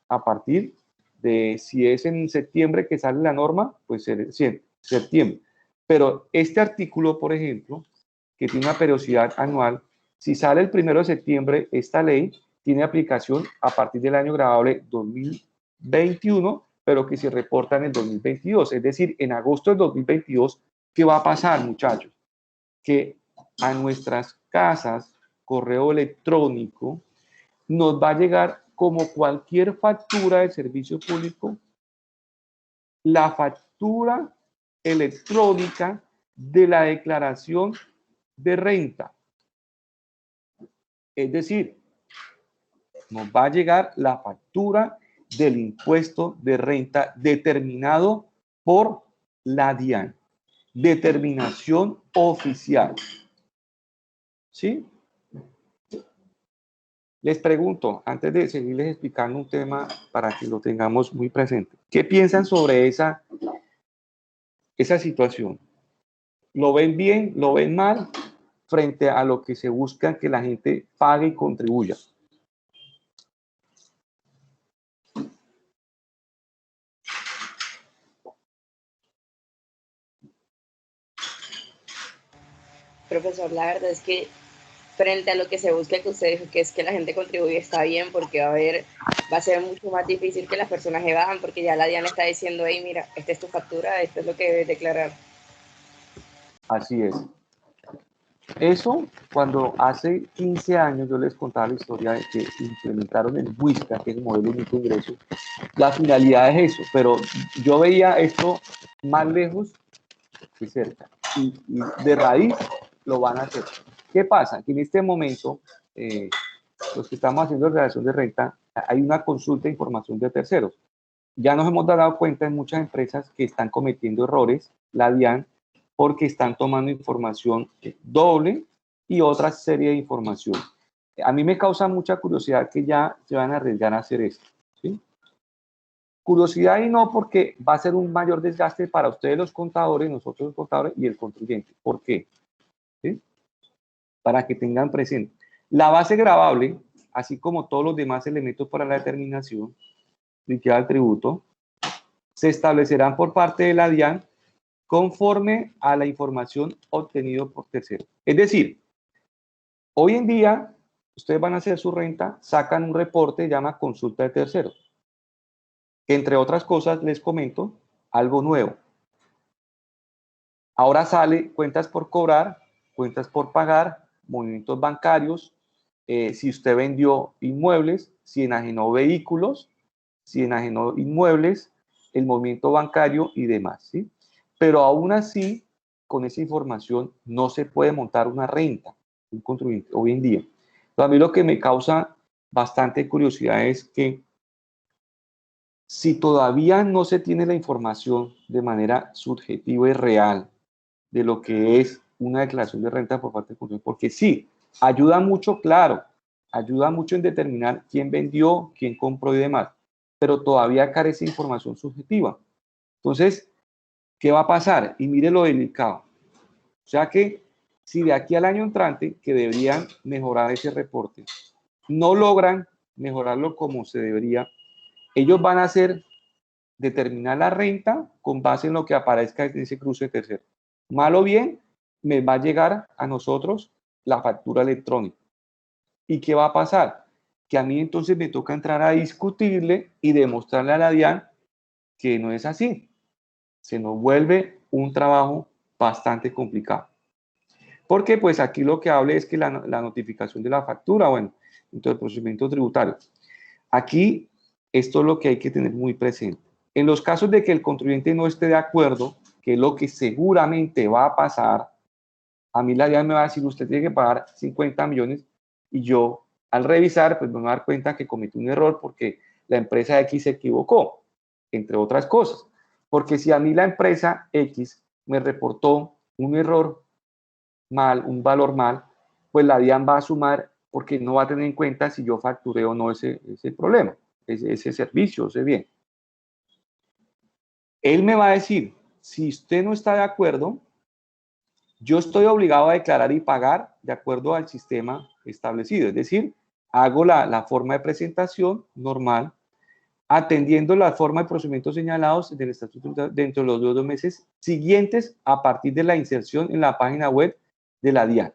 a partir de, si es en septiembre que sale la norma, pues septiembre. Pero este artículo, por ejemplo, que tiene una periodicidad anual, si sale el 1 de septiembre, esta ley tiene aplicación a partir del año grabable 2021, pero que se reporta en el 2022. Es decir, en agosto del 2022, ¿qué va a pasar, muchachos? Que a nuestras casas, correo electrónico, nos va a llegar, como cualquier factura de servicio público, la factura electrónica de la declaración de renta. Es decir, nos va a llegar la factura del impuesto de renta determinado por la DIAN. Determinación oficial. ¿Sí? Les pregunto, antes de seguirles explicando un tema para que lo tengamos muy presente, ¿qué piensan sobre esa situación? ¿Lo ven bien? ¿Lo ven mal? Frente a lo que se busca que la gente pague y contribuya. Profesor, la verdad es que frente a lo que se busca, que usted dijo que es que la gente contribuya, está bien, porque va a ser mucho más difícil que las personas evadan, porque ya la DIAN está diciendo, hey, mira, esta es tu factura, esto es lo que debes declarar. Así es. Eso, cuando hace 15 años yo les contaba la historia de que implementaron el WISCA, que es el modelo único de ingreso, la finalidad es eso, pero yo veía esto más lejos que cerca, y de raíz lo van a hacer. ¿Qué pasa? Que en este momento, los que estamos haciendo declaración de renta, hay una consulta de información de terceros. Ya nos hemos dado cuenta en muchas empresas que están cometiendo errores, la DIAN, porque están tomando información doble y otra serie de información. A mí me causa mucha curiosidad que ya se van a arriesgar a hacer esto, ¿sí? Curiosidad y no, porque va a ser un mayor desgaste para ustedes los contadores, nosotros los contadores y el contribuyente. ¿Por qué? ¿Sí? Para que tengan presente. La base gravable, así como todos los demás elementos para la determinación aplicada al tributo, se establecerán por parte de la DIAN conforme a la información obtenida por terceros. Es decir, hoy en día, ustedes van a hacer su renta, sacan un reporte, se llama consulta de terceros. Entre otras cosas, les comento algo nuevo. Ahora sale cuentas por cobrar, cuentas por pagar, movimientos bancarios, si usted vendió inmuebles, si enajenó vehículos, si enajenó inmuebles, el movimiento bancario y demás, ¿sí? Pero aún así, con esa información no se puede montar una renta, un contribuyente hoy en día. Pero a mí lo que me causa bastante curiosidad es que si todavía no se tiene la información de manera subjetiva y real de lo que es una declaración de renta por parte del contribuyente, porque sí, ayuda mucho, claro, ayuda mucho en determinar quién vendió, quién compró y demás, pero todavía carece de información subjetiva. Entonces, ¿qué va a pasar? Y mire lo delicado. O sea que si de aquí al año entrante, que deberían mejorar ese reporte, no logran mejorarlo como se debería, ellos van a hacer determinar la renta con base en lo que aparezca en ese cruce de tercero. Mal o bien, me va a llegar a nosotros la factura electrónica. ¿Y qué va a pasar? Que a mí entonces me toca entrar a discutirle y demostrarle a la DIAN que no es así. Se nos vuelve un trabajo bastante complicado. Porque pues aquí lo que hable es que la notificación de la factura, bueno, entonces el procedimiento tributario. Aquí esto es lo que hay que tener muy presente. En los casos de que el contribuyente no esté de acuerdo, que es lo que seguramente va a pasar, A mí la DIAN me va a decir, usted tiene que pagar 50 millones, y yo, al revisar, pues me voy a dar cuenta que cometí un error porque la empresa X se equivocó, entre otras cosas. Porque si a mí la empresa X me reportó un error mal, un valor mal, pues la DIAN va a sumar porque no va a tener en cuenta si yo facturé o no ese problema, ese servicio, ese bien. Él me va a decir, si usted no está de acuerdo, yo estoy obligado a declarar y pagar de acuerdo al sistema establecido. Es decir, hago la forma de presentación normal, atendiendo la forma de procedimientos señalados del estatuto dentro de los 2 meses siguientes a partir de la inserción en la página web de la DIAN.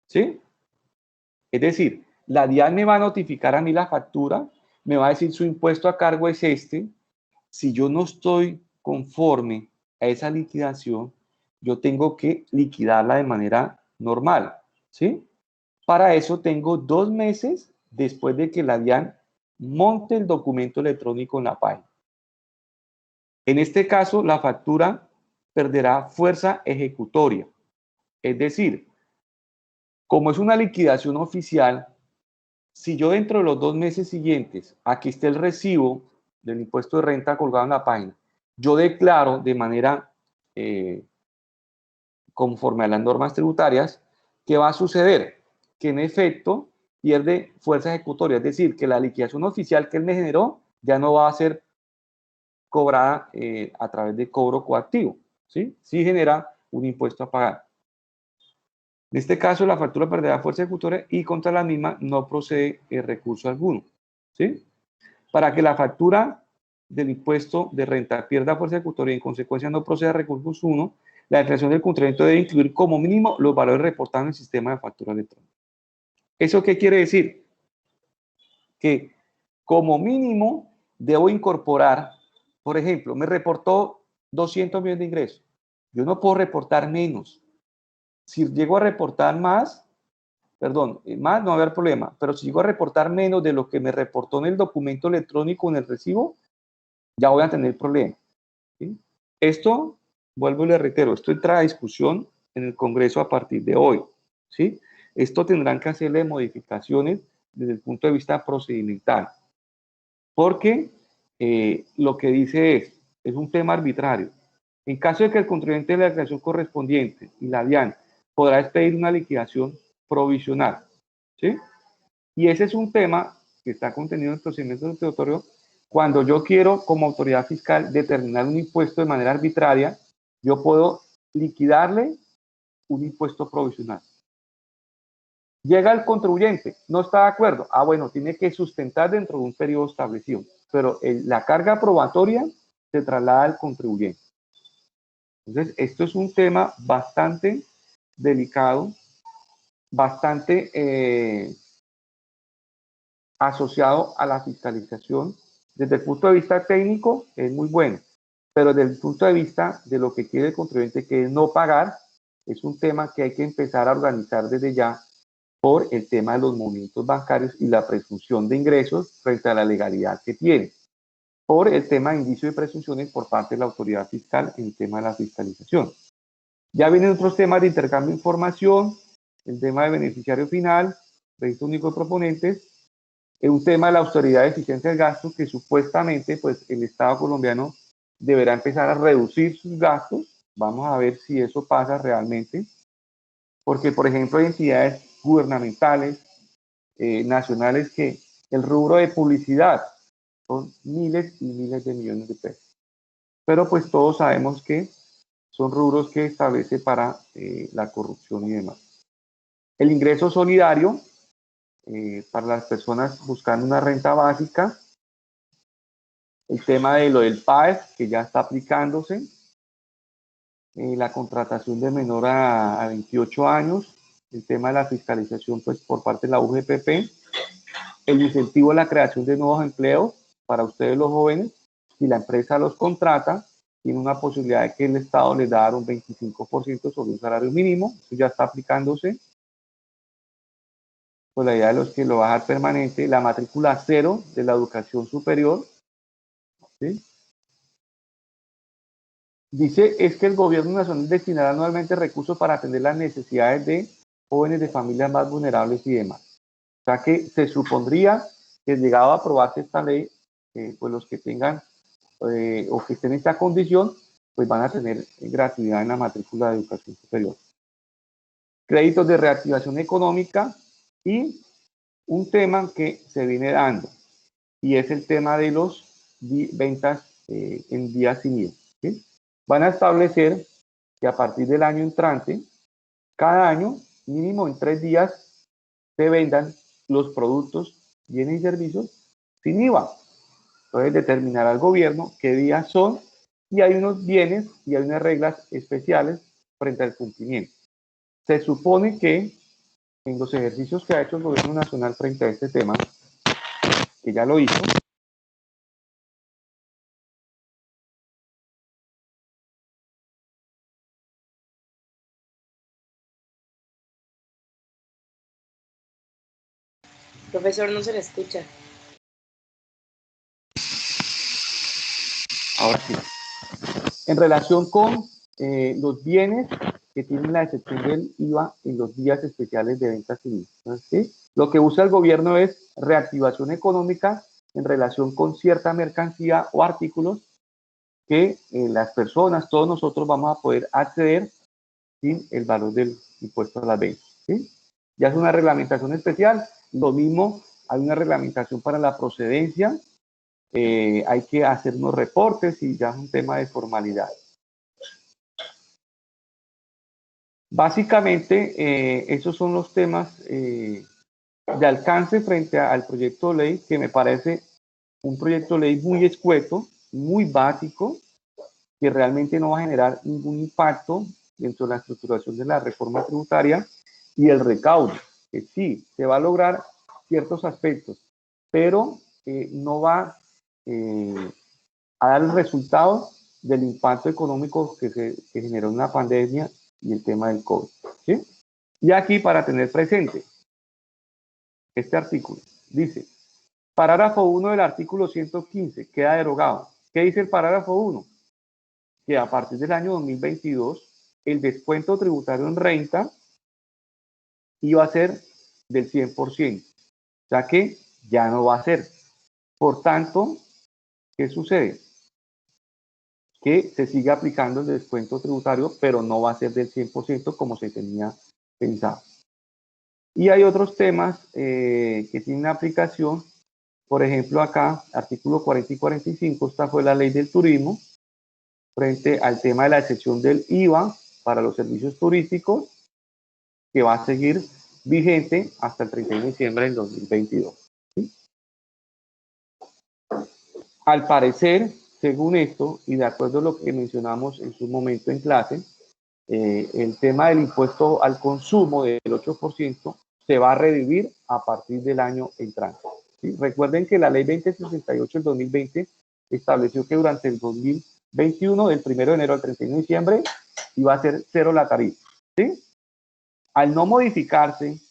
¿Sí? Es decir, la DIAN me va a notificar a mí la factura, me va a decir su impuesto a cargo es este. Si yo no estoy conforme a esa liquidación, yo tengo que liquidarla de manera normal, ¿sí? Para eso tengo 2 meses después de que la DIAN monte el documento electrónico en la página. En este caso, la factura perderá fuerza ejecutoria. Es decir, como es una liquidación oficial, si yo dentro de los 2 meses siguientes, aquí esté el recibo del impuesto de renta colgado en la página, yo declaro de manera conforme a las normas tributarias, ¿qué va a suceder? Que en efecto pierde fuerza ejecutoria, es decir, que la liquidación oficial que él me generó ya no va a ser cobrada a través de cobro coactivo, ¿sí? Sí genera un impuesto a pagar. En este caso, la factura perderá fuerza ejecutoria y contra la misma no procede recurso alguno, ¿sí? Para que la factura del impuesto de renta pierda fuerza ejecutoria y en consecuencia no proceda recurso alguno, la declaración del contribuyente debe incluir como mínimo los valores reportados en el sistema de factura electrónica. ¿Eso qué quiere decir? Que como mínimo debo incorporar, por ejemplo, me reportó 200 millones de ingresos. Yo no puedo reportar menos. Si llego a reportar más, perdón, más no va a haber problema, pero si llego a reportar menos de lo que me reportó en el documento electrónico, en el recibo, ya voy a tener problema, ¿sí? Esto, vuelvo y le reitero, esto entra a discusión en el Congreso a partir de hoy, ¿sí? Esto tendrán que hacerle modificaciones desde el punto de vista procedimental, porque lo que dice es un tema arbitrario. En caso de que el contribuyente de la declaración correspondiente y la DIAN podrá expedir una liquidación provisional, ¿sí? Y ese es un tema que está contenido en el procedimiento liquidatorio. Cuando yo quiero, como autoridad fiscal, determinar un impuesto de manera arbitraria, yo puedo liquidarle un impuesto provisional. Llega el contribuyente, no está de acuerdo. Ah, bueno, tiene que sustentar dentro de un periodo establecido, pero la carga probatoria se traslada al contribuyente. Entonces, esto es un tema bastante delicado, bastante asociado a la fiscalización. Desde el punto de vista técnico es muy bueno, pero desde el punto de vista de lo que quiere el contribuyente, que es no pagar, es un tema que hay que empezar a organizar desde ya por el tema de los movimientos bancarios y la presunción de ingresos frente a la legalidad que tiene, por el tema de indicio de presunciones por parte de la autoridad fiscal en el tema de la fiscalización. Ya vienen otros temas de intercambio de información, el tema de beneficiario final, registro único de proponentes, un tema de la autoridad de eficiencia del gasto, que supuestamente pues el Estado colombiano deberá empezar a reducir sus gastos. Vamos a ver si eso pasa realmente, porque por ejemplo hay entidades gubernamentales, nacionales, que el rubro de publicidad son miles y miles de millones de pesos, pero pues todos sabemos que son rubros que establece para la corrupción y demás. El ingreso solidario para las personas buscando una renta básica, el tema de lo del PAES, que ya está aplicándose, la contratación de menor a 28 años, el tema de la fiscalización pues, por parte de la UGPP, el incentivo a la creación de nuevos empleos para ustedes los jóvenes. Si la empresa los contrata, tiene una posibilidad de que el Estado les da un 25% sobre un salario mínimo, eso ya está aplicándose. Pues la idea de los que lo va a dejar permanente, la matrícula cero de la educación superior, ¿sí? Dice, es que el gobierno nacional destinará anualmente recursos para atender las necesidades de jóvenes de familias más vulnerables y demás. O sea que se supondría que llegado a aprobarse esta ley, pues los que tengan o que estén en esta condición, pues van a tener gratuidad en la matrícula de educación superior. Créditos de reactivación económica y un tema que se viene dando, y es el tema de los ventas en días sin IVA. ¿Sí? Van a establecer que a partir del año entrante, cada año, mínimo en 3 días, se vendan los productos, bienes y servicios sin IVA. Entonces determinará el gobierno qué días son y hay unos bienes y hay unas reglas especiales frente al cumplimiento. Se supone que en los ejercicios que ha hecho el gobierno nacional frente a este tema, que ya lo hizo, Profesor, no se le escucha. ahora sí, en relación con los bienes que tienen la excepción del IVA en los días especiales de ventas sin IVA. ¿Sí? Lo que busca el gobierno es reactivación económica en relación con cierta mercancía o artículos que las personas, todos nosotros vamos a poder acceder sin el valor del impuesto a las ventas. ¿Sí? Ya es una reglamentación especial. Lo mismo, hay una reglamentación para la procedencia. Hay que hacer unos reportes y ya es un tema de formalidad. Básicamente, esos son los temas de alcance frente al proyecto de ley, que me parece un proyecto de ley muy escueto, muy básico, que realmente no va a generar ningún impacto dentro de la estructuración de la reforma tributaria y el recaudo, que sí, se va a lograr ciertos aspectos, pero no va a dar el resultado del impacto económico que generó una pandemia y el tema del COVID. ¿Sí? Y aquí, para tener presente, este artículo dice, parágrafo 1 del artículo 115 queda derogado. ¿Qué dice el parágrafo 1? Que a partir del año 2022, el descuento tributario en renta iba a ser del 100%, ya que ya no va a ser. Por tanto, ¿qué sucede? Que se sigue aplicando el descuento tributario, pero no va a ser del 100% como se tenía pensado. Y hay otros temas que tienen aplicación. Por ejemplo, acá, artículo 40 y 45, esta fue la ley del turismo, frente al tema de la excepción del IVA para los servicios turísticos, que va a seguir vigente hasta el 31 de diciembre del 2022. ¿Sí? Al parecer, según esto, y de acuerdo a lo que mencionamos en su momento en clase, el tema del impuesto al consumo del 8% se va a revivir a partir del año entrante. ¿Sí? Recuerden que la ley 2068 del 2020 estableció que durante el 2021, del 1 de enero al 31 de diciembre, iba a ser cero la tarifa. ¿Sí? Al no modificarse,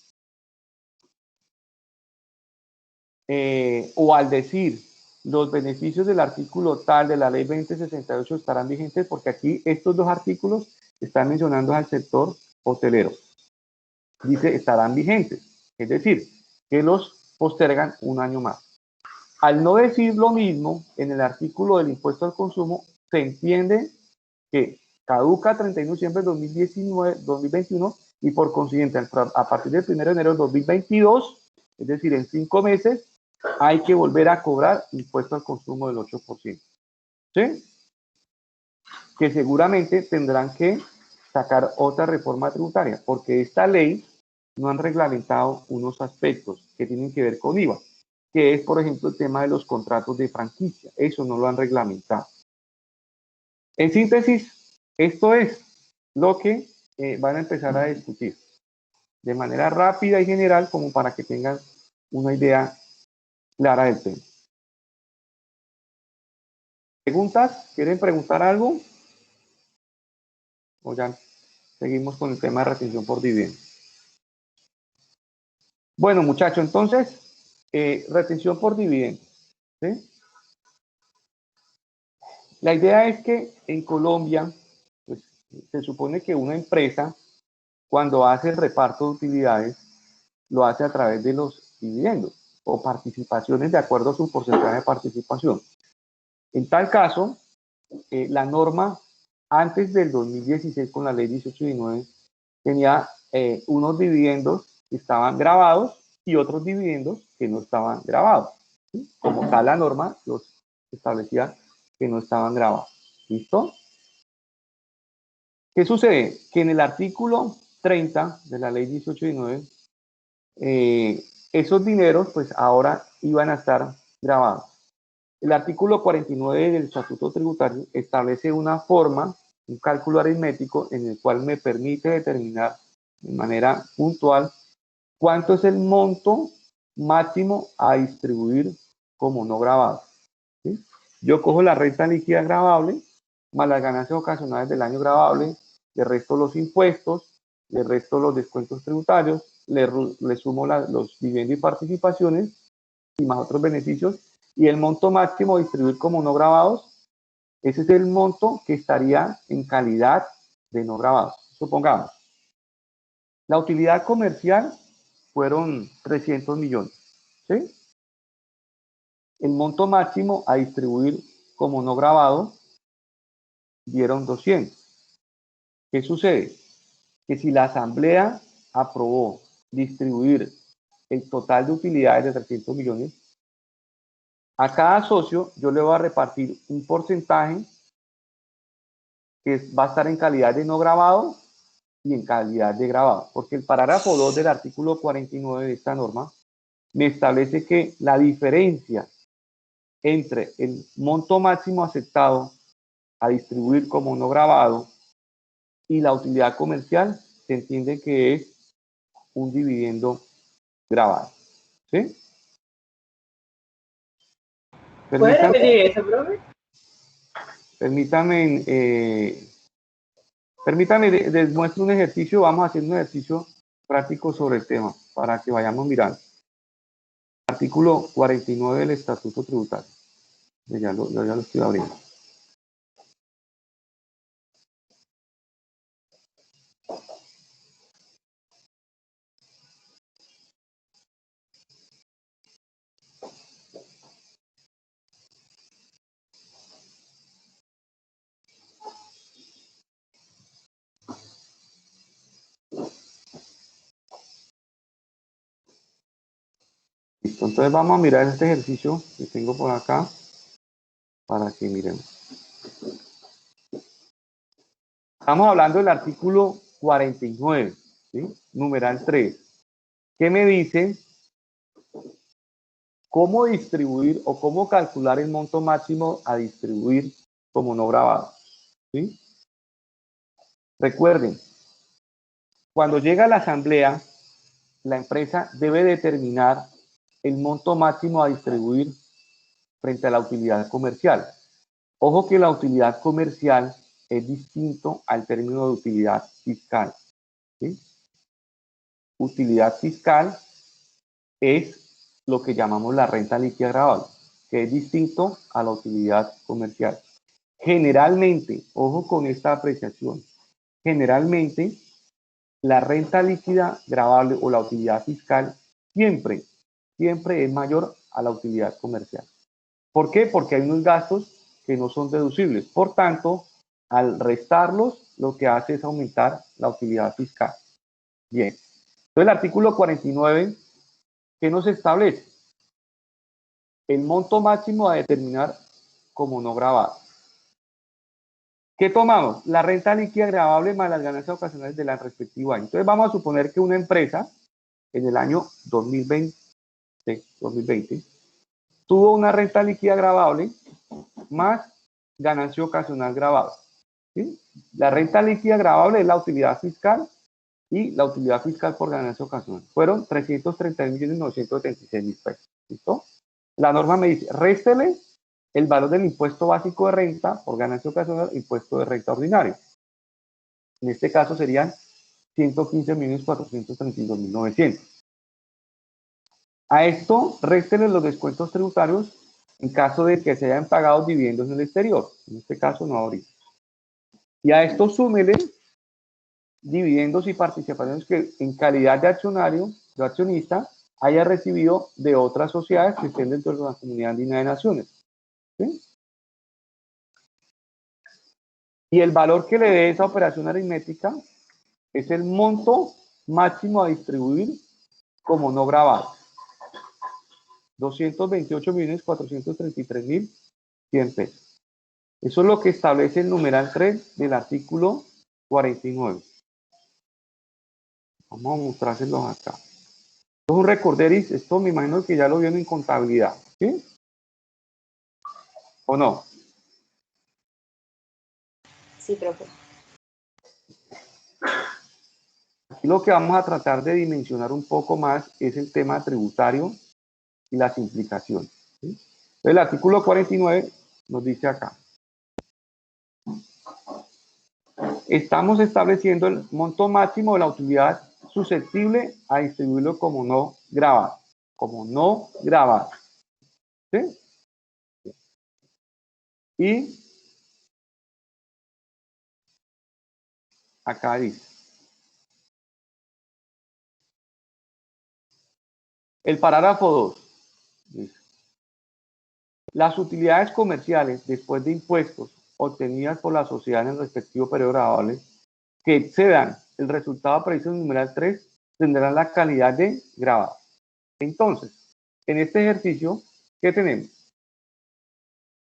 o al decir los beneficios del artículo tal de la ley 2068 estarán vigentes, porque aquí estos dos artículos están mencionando al sector hotelero. Dice estarán vigentes, es decir, que los postergan un año más. Al no decir lo mismo en el artículo del impuesto al consumo, se entiende que caduca 31 de diciembre de 2021 y por consiguiente a partir del 1 de enero de 2022, es decir, en 5 meses, hay que volver a cobrar impuesto al consumo del 8%. ¿Sí? Que seguramente tendrán que sacar otra reforma tributaria, porque esta ley no han reglamentado unos aspectos que tienen que ver con IVA, que es, por ejemplo, el tema de los contratos de franquicia. Eso no lo han reglamentado. En síntesis, esto es lo que van a empezar a discutir de manera rápida y general, como para que tengan una idea clara del tema. ¿Preguntas? ¿Quieren preguntar algo? O ya seguimos con el tema de retención por dividendo. Bueno, muchachos, entonces, retención por dividendo. ¿Sí? La idea es que en Colombia, pues, se supone que una empresa, cuando hace el reparto de utilidades, lo hace a través de los dividendos o participaciones de acuerdo a su porcentaje de participación. En tal caso, la norma antes del 2016 con la ley 1819 tenía unos dividendos que estaban grabados y otros dividendos que no estaban grabados. ¿Sí? Como tal la norma los establecía que no estaban grabados. ¿Listo? ¿Qué sucede? Que en el artículo 30 de la ley 1819, esos dineros pues ahora iban a estar grabados. El artículo 49 del Estatuto Tributario establece una forma, un cálculo aritmético en el cual me permite determinar de manera puntual cuánto es el monto máximo a distribuir como no grabado. ¿Sí? Yo cojo la renta líquida gravable más las ganancias ocasionales del año gravable, le resto los impuestos, le resto los descuentos tributarios, le sumo los dividendos y participaciones y más otros beneficios, y el monto máximo a distribuir como no grabados, ese es el monto que estaría en calidad de no grabados. Supongamos, la utilidad comercial fueron 300 millones, ¿sí? El monto máximo a distribuir como no grabado dieron 200. ¿Qué sucede? Que si la asamblea aprobó distribuir el total de utilidades de 300 millones, a cada socio yo le voy a repartir un porcentaje que va a estar en calidad de no grabado y en calidad de grabado, porque el parágrafo 2 del artículo 49 de esta norma me establece que la diferencia entre el monto máximo aceptado a distribuir como no grabado y la utilidad comercial se entiende que es un dividendo grabado. ¿Sí? ¿Puede repetir eso, profe? Permítame, les muestro un ejercicio, vamos a hacer un ejercicio práctico sobre el tema para que vayamos mirando. Artículo 49 del Estatuto Tributario. Ya lo estoy abriendo. Listo, entonces vamos a mirar este ejercicio que tengo por acá para que miremos. Estamos hablando del artículo 49, ¿sí? Numeral 3, que me dice cómo distribuir o cómo calcular el monto máximo a distribuir como no grabado. ¿Sí? Recuerden, cuando llega a la asamblea, la empresa debe determinar el monto máximo a distribuir frente a la utilidad comercial. Ojo que la utilidad comercial es distinto al término de utilidad fiscal. ¿Sí? Utilidad fiscal es lo que llamamos la renta líquida gravable, que es distinto a la utilidad comercial. Generalmente, ojo con esta apreciación, generalmente la renta líquida gravable o la utilidad fiscal siempre es mayor a la utilidad comercial. ¿Por qué? Porque hay unos gastos que no son deducibles. Por tanto, al restarlos, lo que hace es aumentar la utilidad fiscal. Bien. Entonces, el artículo 49, ¿qué nos establece? El monto máximo a determinar como no grabado. ¿Qué tomamos? La renta líquida gravable más las ganancias ocasionales del respectivo año. Entonces, vamos a suponer que una empresa en el año 2020 tuvo una renta líquida gravable más ganancia ocasional gravada. ¿Sí? La renta líquida gravable es la utilidad fiscal y la utilidad fiscal por ganancia ocasional. Fueron 331.976.000 pesos. ¿Listo? La norma me dice, réstele el valor del impuesto básico de renta por ganancia ocasional, impuesto de renta ordinario. En este caso serían 115.432.900. A esto, réstele los descuentos tributarios en caso de que se hayan pagado dividendos en el exterior. En este caso no ahorita. Y a esto súmele dividendos y participaciones que en calidad de accionario, de accionista, haya recibido de otras sociedades que estén dentro de la Comunidad Andina de Naciones. ¿Sí? Y el valor que le dé esa operación aritmética es el monto máximo a distribuir como no grabado. 228.433.100 pesos. Eso es lo que establece el numeral 3 del artículo 49. Vamos a mostrárselos acá. Esto es un recorderis, esto me imagino que ya lo vieron en contabilidad, ¿sí? ¿O no? Sí, profe. Aquí lo que vamos a tratar de dimensionar un poco más es el tema tributario y las implicaciones, ¿sí? El artículo 49 nos dice acá. Estamos estableciendo el monto máximo de la utilidad susceptible a distribuirlo como no grabado. Como no grabado. ¿Sí? Y acá dice. El parágrafo 2 dice. Las utilidades comerciales después de impuestos obtenidas por la sociedad en el respectivo periodo grabable que excedan el resultado previsto en el numeral 3 tendrán la calidad de grabado. Entonces, en este ejercicio, ¿qué tenemos?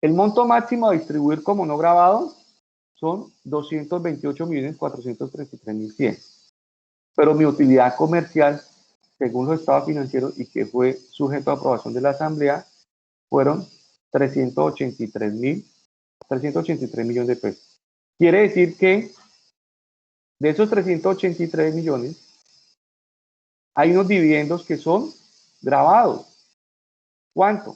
El monto máximo a distribuir como no grabado son 228.433.100. Pero mi utilidad comercial, según los estados financieros y que fue sujeto a aprobación de la Asamblea, fueron 383 millones de pesos. Quiere decir que de esos 383 millones, hay unos dividendos que son grabados. ¿Cuánto?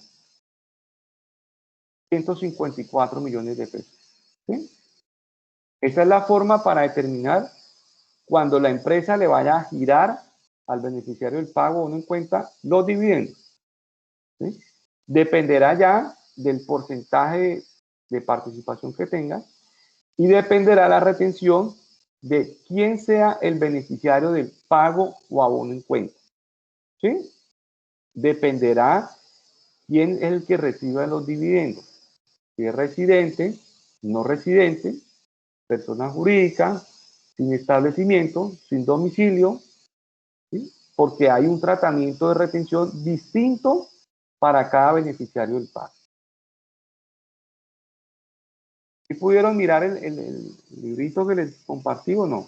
154 millones de pesos. ¿Sí? Esa es la forma para determinar cuando la empresa le vaya a girar al beneficiario del pago uno en cuenta los dividendos. ¿Sí? Dependerá ya del porcentaje de participación que tenga y dependerá la retención de quién sea el beneficiario del pago o abono en cuenta. ¿Sí? Dependerá quién es el que reciba los dividendos. Si es residente, no residente, persona jurídica, sin establecimiento, sin domicilio, ¿sí? Porque hay un tratamiento de retención distinto para cada beneficiario del pago. ¿Sí pudieron mirar el librito que les compartí o no?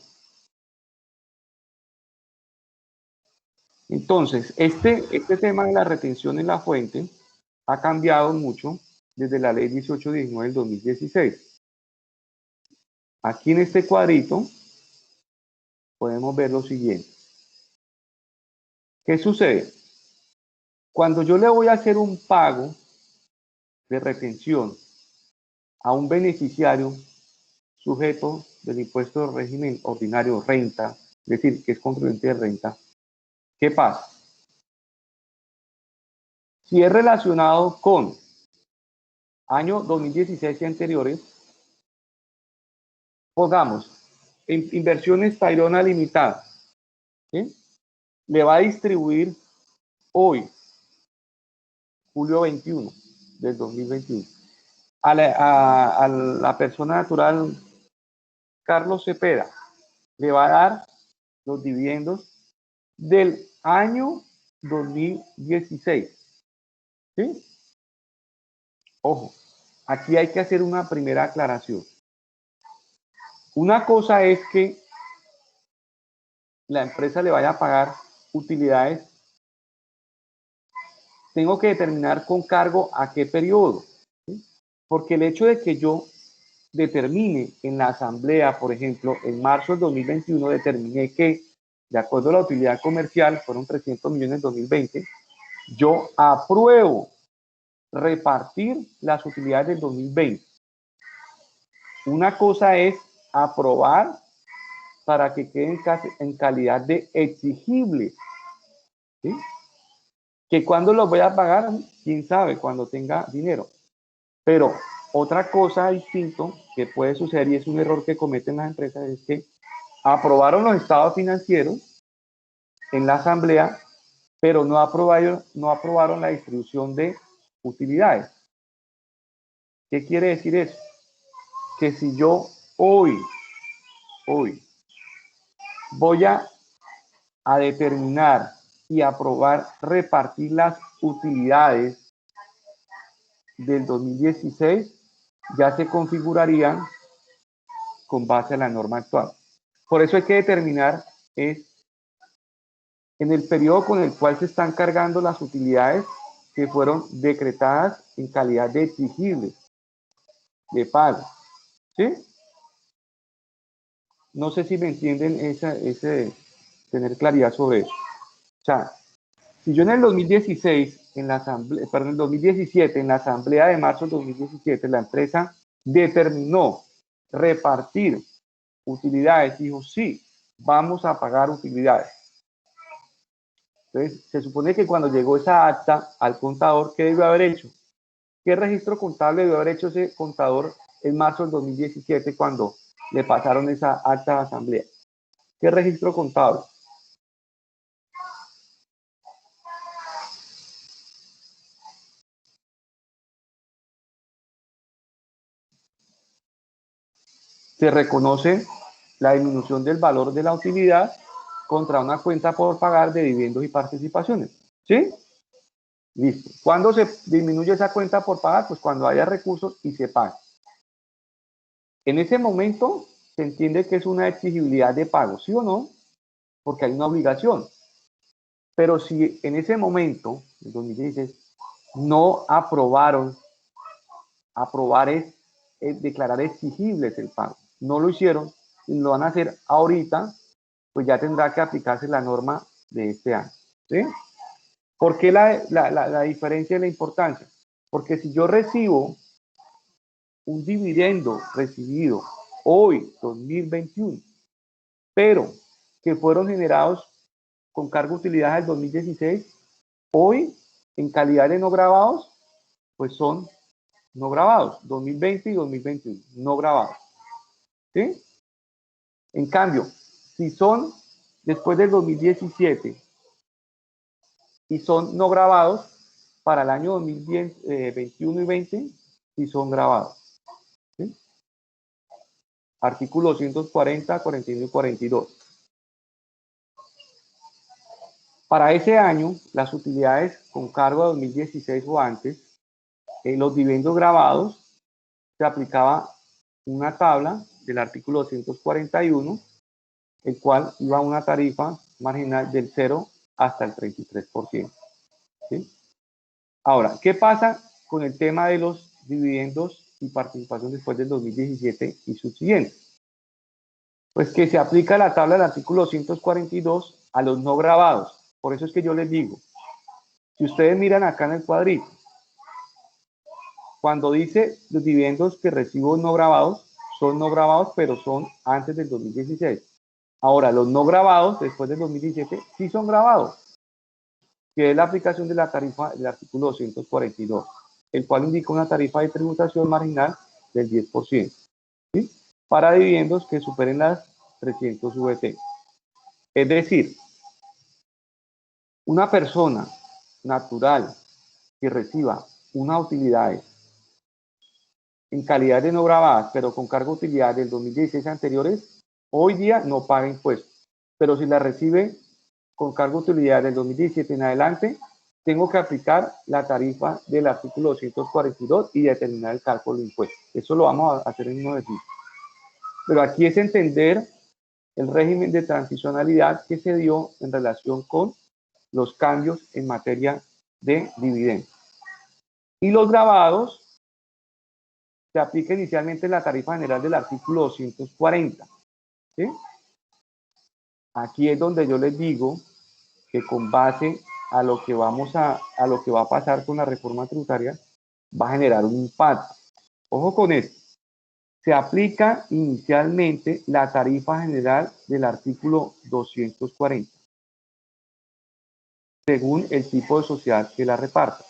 Entonces, este tema de la retención en la fuente ha cambiado mucho desde la ley 1819 del 2016. Aquí en este cuadrito podemos ver lo siguiente. ¿Qué sucede? Cuando yo le voy a hacer un pago de retención a un beneficiario sujeto del impuesto de régimen ordinario renta, es decir, que es contribuyente de renta, ¿qué pasa? Si es relacionado con año 2016 y anteriores, pongamos, en Inversiones Tayrona Limitada, ¿sí? Le va a distribuir hoy, julio 21 del 2021, a la persona natural Carlos Cepeda, le va a dar los dividendos del año 2016. ¿Sí? Ojo, aquí hay que hacer una primera aclaración. Una cosa es que la empresa le vaya a pagar utilidades. Tengo que determinar con cargo a qué periodo. ¿Sí? Porque el hecho de que yo determine en la asamblea, por ejemplo, en marzo del 2021, determiné que, de acuerdo a la utilidad comercial, fueron 300 millones en 2020, yo apruebo repartir las utilidades del 2020. Una cosa es aprobar para que queden en calidad de exigible, ¿sí? Que cuando los voy a pagar, quién sabe, cuando tenga dinero. Pero otra cosa distinto que puede suceder, y es un error que cometen las empresas, es que aprobaron los estados financieros en la asamblea, pero no aprobaron la distribución de utilidades. ¿Qué quiere decir eso? Que si yo hoy voy a determinar y aprobar repartir las utilidades del 2016, ya se configurarían con base a la norma actual. Por eso hay que determinar en el periodo con el cual se están cargando las utilidades que fueron decretadas en calidad de exigibles de pago. ¿Sí? No sé si me entienden tener claridad sobre eso. O sea, si yo en el 2016, en la asamblea, perdón, en el 2017, en la asamblea de marzo del 2017, la empresa determinó repartir utilidades, dijo, sí, vamos a pagar utilidades. Entonces, se supone que cuando llegó esa acta al contador, ¿qué debió haber hecho? ¿Qué registro contable debió haber hecho ese contador en marzo del 2017 cuando le pasaron esa acta de asamblea? ¿Qué registro contable? Se reconoce la disminución del valor de la utilidad contra una cuenta por pagar de dividendos y participaciones. ¿Sí? Listo. ¿Cuándo se disminuye esa cuenta por pagar? Pues cuando haya recursos y se paga. En ese momento se entiende que es una exigibilidad de pago, ¿sí o no? Porque hay una obligación. Pero si en ese momento, en 2016, no aprobaron, declarar exigibles el pago, no lo hicieron y lo van a hacer ahorita, pues ya tendrá que aplicarse la norma de este año. ¿Sí? ¿Por qué la diferencia y la importancia? Porque si yo recibo un dividendo recibido hoy, 2021, pero que fueron generados con cargo de utilidades del 2016, hoy, en calidad de no grabados, pues son no grabados, 2020 y 2021, no grabados. ¿Sí? En cambio, si son después del 2017 y son no grabados, para el año 2021 y 20, sí son grabados. ¿Sí? Artículos 240, 41 y 42. Para ese año, las utilidades con cargo de 2016 o antes, los dividendos grabados, se aplicaba una tabla del artículo 241, el cual iba a una tarifa marginal del 0 hasta el 33%. ¿Sí? Ahora, ¿qué pasa con el tema de los dividendos y participación después del 2017 y subsiguientes? Pues que se aplica la tabla del artículo 242 a los no grabados. Por eso es que yo les digo, si ustedes miran acá en el cuadrito, cuando dice los dividendos que recibo no grabados, son no grabados, pero son antes del 2016. Ahora, los no grabados después del 2017 sí son grabados, que es la aplicación de la tarifa del artículo 242, el cual indica una tarifa de tributación marginal del 10%, ¿sí? Para dividendos que superen las 300 VT. Es decir, una persona natural que reciba una utilidad en calidad de no grabadas, pero con cargo de utilidad del 2016 anteriores, hoy día no paga impuestos. Pero si la recibe con cargo de utilidad del 2017 en adelante, tengo que aplicar la tarifa del artículo 242 y determinar el cálculo de impuestos. Eso lo vamos a hacer en un ejercicio. Pero aquí es entender el régimen de transicionalidad que se dio en relación con los cambios en materia de dividendos. Y los grabados se aplica inicialmente la tarifa general del artículo 240. ¿Sí? Aquí es donde yo les digo que con base a lo que lo que va a pasar con la reforma tributaria, va a generar un impacto. Ojo con esto. Se aplica inicialmente la tarifa general del artículo 240. según el tipo de sociedad que la reparta.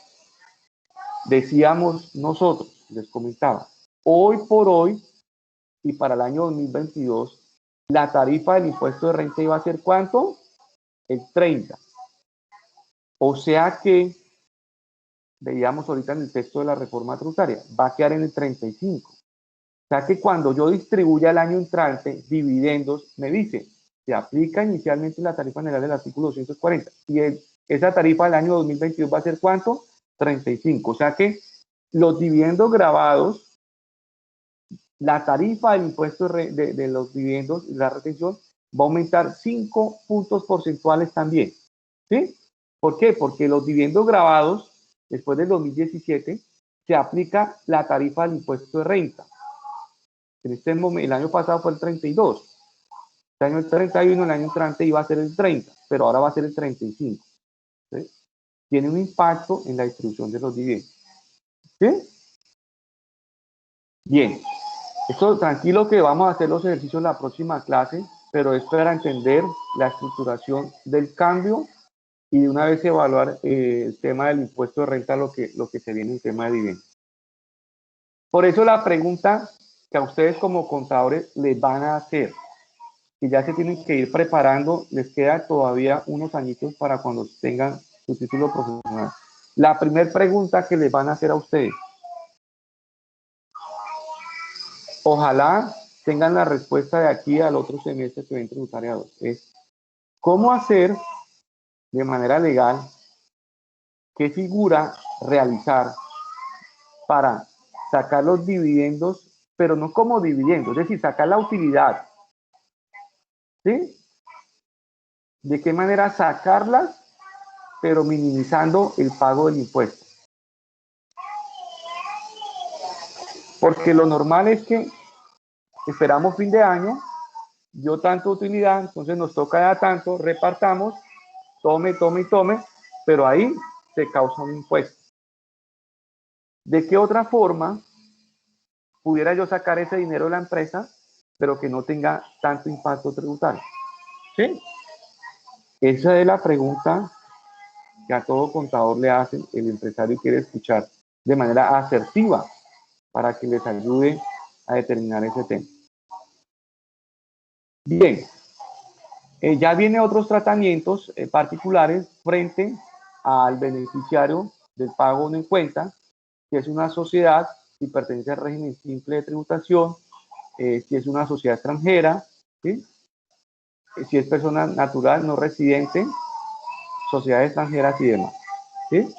Decíamos nosotros, les comentaba, hoy por hoy y para el año 2022, la tarifa del impuesto de renta iba a ser ¿cuánto? El 30. O sea que, veíamos ahorita en el texto de la reforma tributaria, va a quedar en el 35. O sea que cuando yo distribuya el año entrante dividendos, me dice, se aplica inicialmente la tarifa general del artículo 240 y esa tarifa del año 2022 va a ser ¿cuánto? 35. O sea que los dividendos grabados, la tarifa del impuesto de los dividendos, la retención, va a aumentar 5 puntos porcentuales también. ¿Sí? ¿Por qué? Porque los dividendos grabados, después del 2017, se aplica la tarifa del impuesto de renta. En este momento, el año pasado fue el 32. Este año el 31, el año entrante iba a ser el 30, pero ahora va a ser el 35. ¿Sí? Tiene un impacto en la distribución de los dividendos. ¿Sí? Bien. Esto tranquilo que vamos a hacer los ejercicios en la próxima clase, pero es para entender la estructuración del cambio y de una vez evaluar el tema del impuesto de renta, lo que se viene en tema de dividendos. Por eso la pregunta que a ustedes como contadores les van a hacer, que ya se tienen que ir preparando, les queda todavía unos añitos para cuando tengan su título profesional. La primera pregunta que les van a hacer a ustedes, ojalá tengan la respuesta de aquí al otro semestre que ven tributaria 2, es cómo hacer de manera legal, qué figura realizar para sacar los dividendos, pero no como dividendos, es decir, sacar la utilidad. ¿Sí? ¿De qué manera sacarlas, pero minimizando el pago del impuesto? Porque lo normal es que esperamos fin de año, dio tanto utilidad, entonces nos toca ya tanto, repartamos, tome, tome y tome, pero ahí se causa un impuesto. ¿De qué otra forma pudiera yo sacar ese dinero de la empresa, pero que no tenga tanto impacto tributario? ¿Sí? Esa es la pregunta que a todo contador le hace el empresario, quiere escuchar de manera asertiva para que les ayude a determinar ese tema. Bien, ya vienen otros tratamientos particulares frente al beneficiario del pago no en cuenta, que es una sociedad si pertenece al régimen simple de tributación, si es una sociedad extranjera, ¿sí? Si es persona natural no residente, sociedades extranjeras y demás. ¿Sí?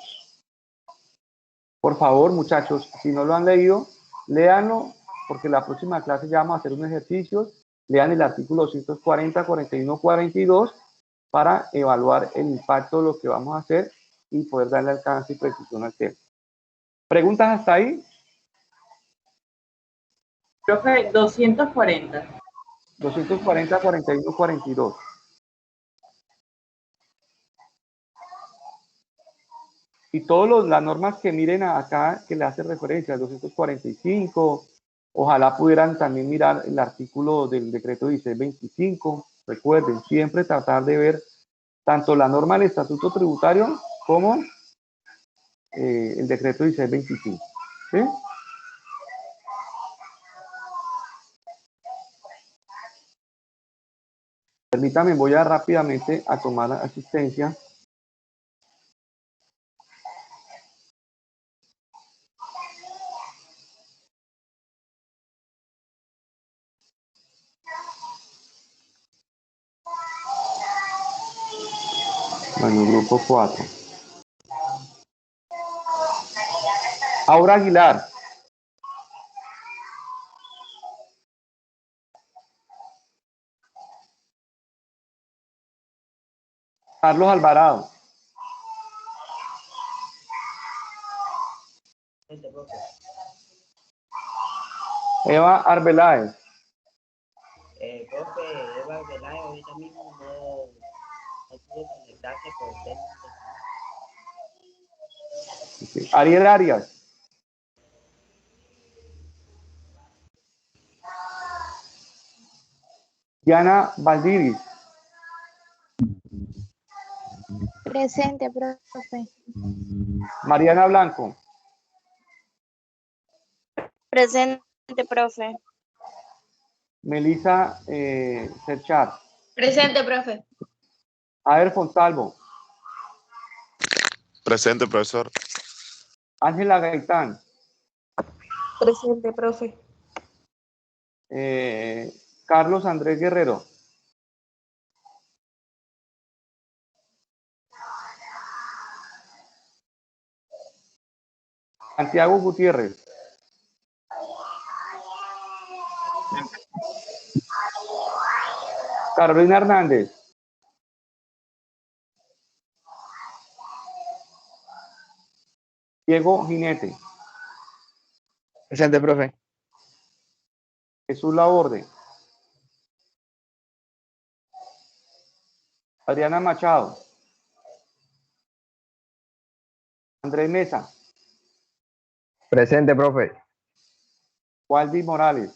Por favor, muchachos, si no lo han leído, léanlo, porque la próxima clase ya vamos a hacer un ejercicio. Lean el artículo 240, 41, 42 para evaluar el impacto de lo que vamos a hacer y poder darle alcance y precisión al tema. ¿Preguntas hasta ahí? Profe, 240. 240, 41, 42. Y todas las normas que miren acá que le hace referencia al 245, ojalá pudieran también mirar el artículo del decreto 1625. Recuerden, siempre tratar de ver tanto la norma del estatuto tributario como el decreto 1625. ¿Sí? Permítame, voy a rápidamente a tomar asistencia. Bueno, grupo 4. Aura Aguilar. Carlos Alvarado. Eva Arbeláez. Profe, Eva Arbeláez ahorita mismo no pudo conectarse por técnico. Ariel Arias. Diana Valdivis. Presente, profe. Mariana Blanco, Presente, profe. Melissa Serchar, Presente, profe. Ader Fontalvo, Presente, profesor. Ángela Gaitán, Presente, profe. Carlos Andrés Guerrero, Santiago Gutiérrez, Carolina Hernández, Diego Jinete, Presente, profe. Jesús Laborde, Adriana Machado, Andrés Mesa, Presente, profe. Waldi Morales,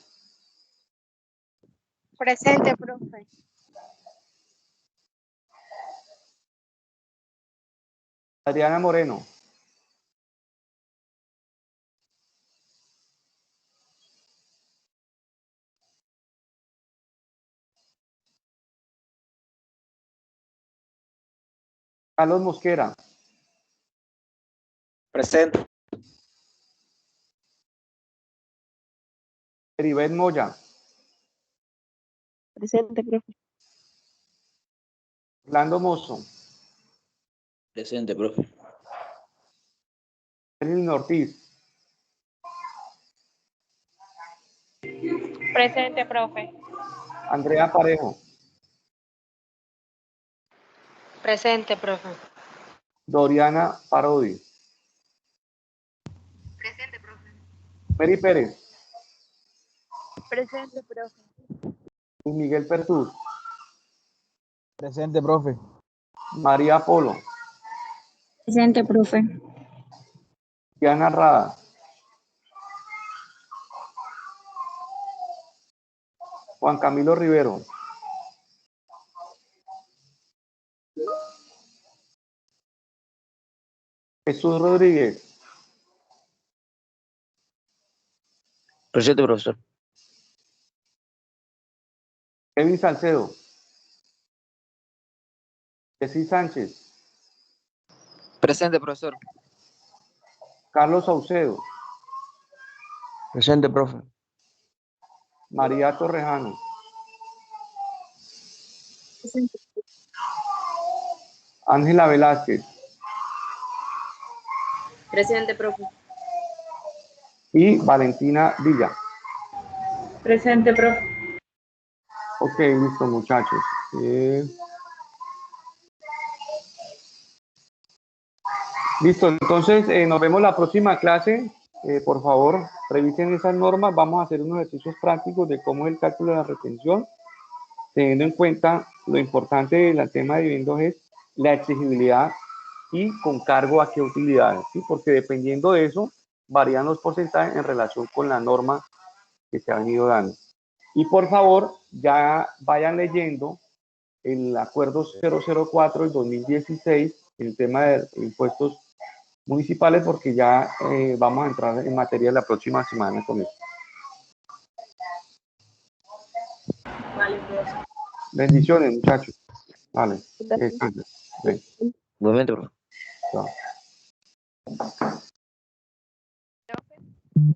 Presente, profe. Adriana Moreno, Carlos Mosquera, Presente. Heribet Moya, Presente, profe. Orlando Mozo, Presente, profe. Erin Ortiz, Presente, profe. Andrea Parejo, Presente, profe. Doriana Parodi, Mary Pérez, Presente, profe. Luis Miguel Pertús, Presente, profe. María Polo, Presente, profe. Diana Rada, Juan Camilo Rivero, Jesús Rodríguez, Presente, profesor. Kevin Salcedo, Jesús Sánchez, Presente, profesor. Carlos Saucedo, Presente, profe. María Torrejano, Presente. Ángela Velázquez Presente, profe. y Valentina Villa. Presente, profe. Ok, listo, muchachos. Listo, entonces nos vemos la próxima clase. Por favor, revisen esas normas. Vamos a hacer unos ejercicios prácticos de cómo es el cálculo de la retención, teniendo en cuenta lo importante del tema de dividendos es la exigibilidad y con cargo a qué utilidades, ¿sí? Porque dependiendo de eso, varían los porcentajes en relación con la norma que se ha venido dando. Y por favor, ya vayan leyendo el acuerdo 004 del 2016, el tema de impuestos municipales, porque ya vamos a entrar en materia la próxima semana con eso. Vale, profe. Bendiciones, muchachos. Vale. Igualmente, profe. Chao.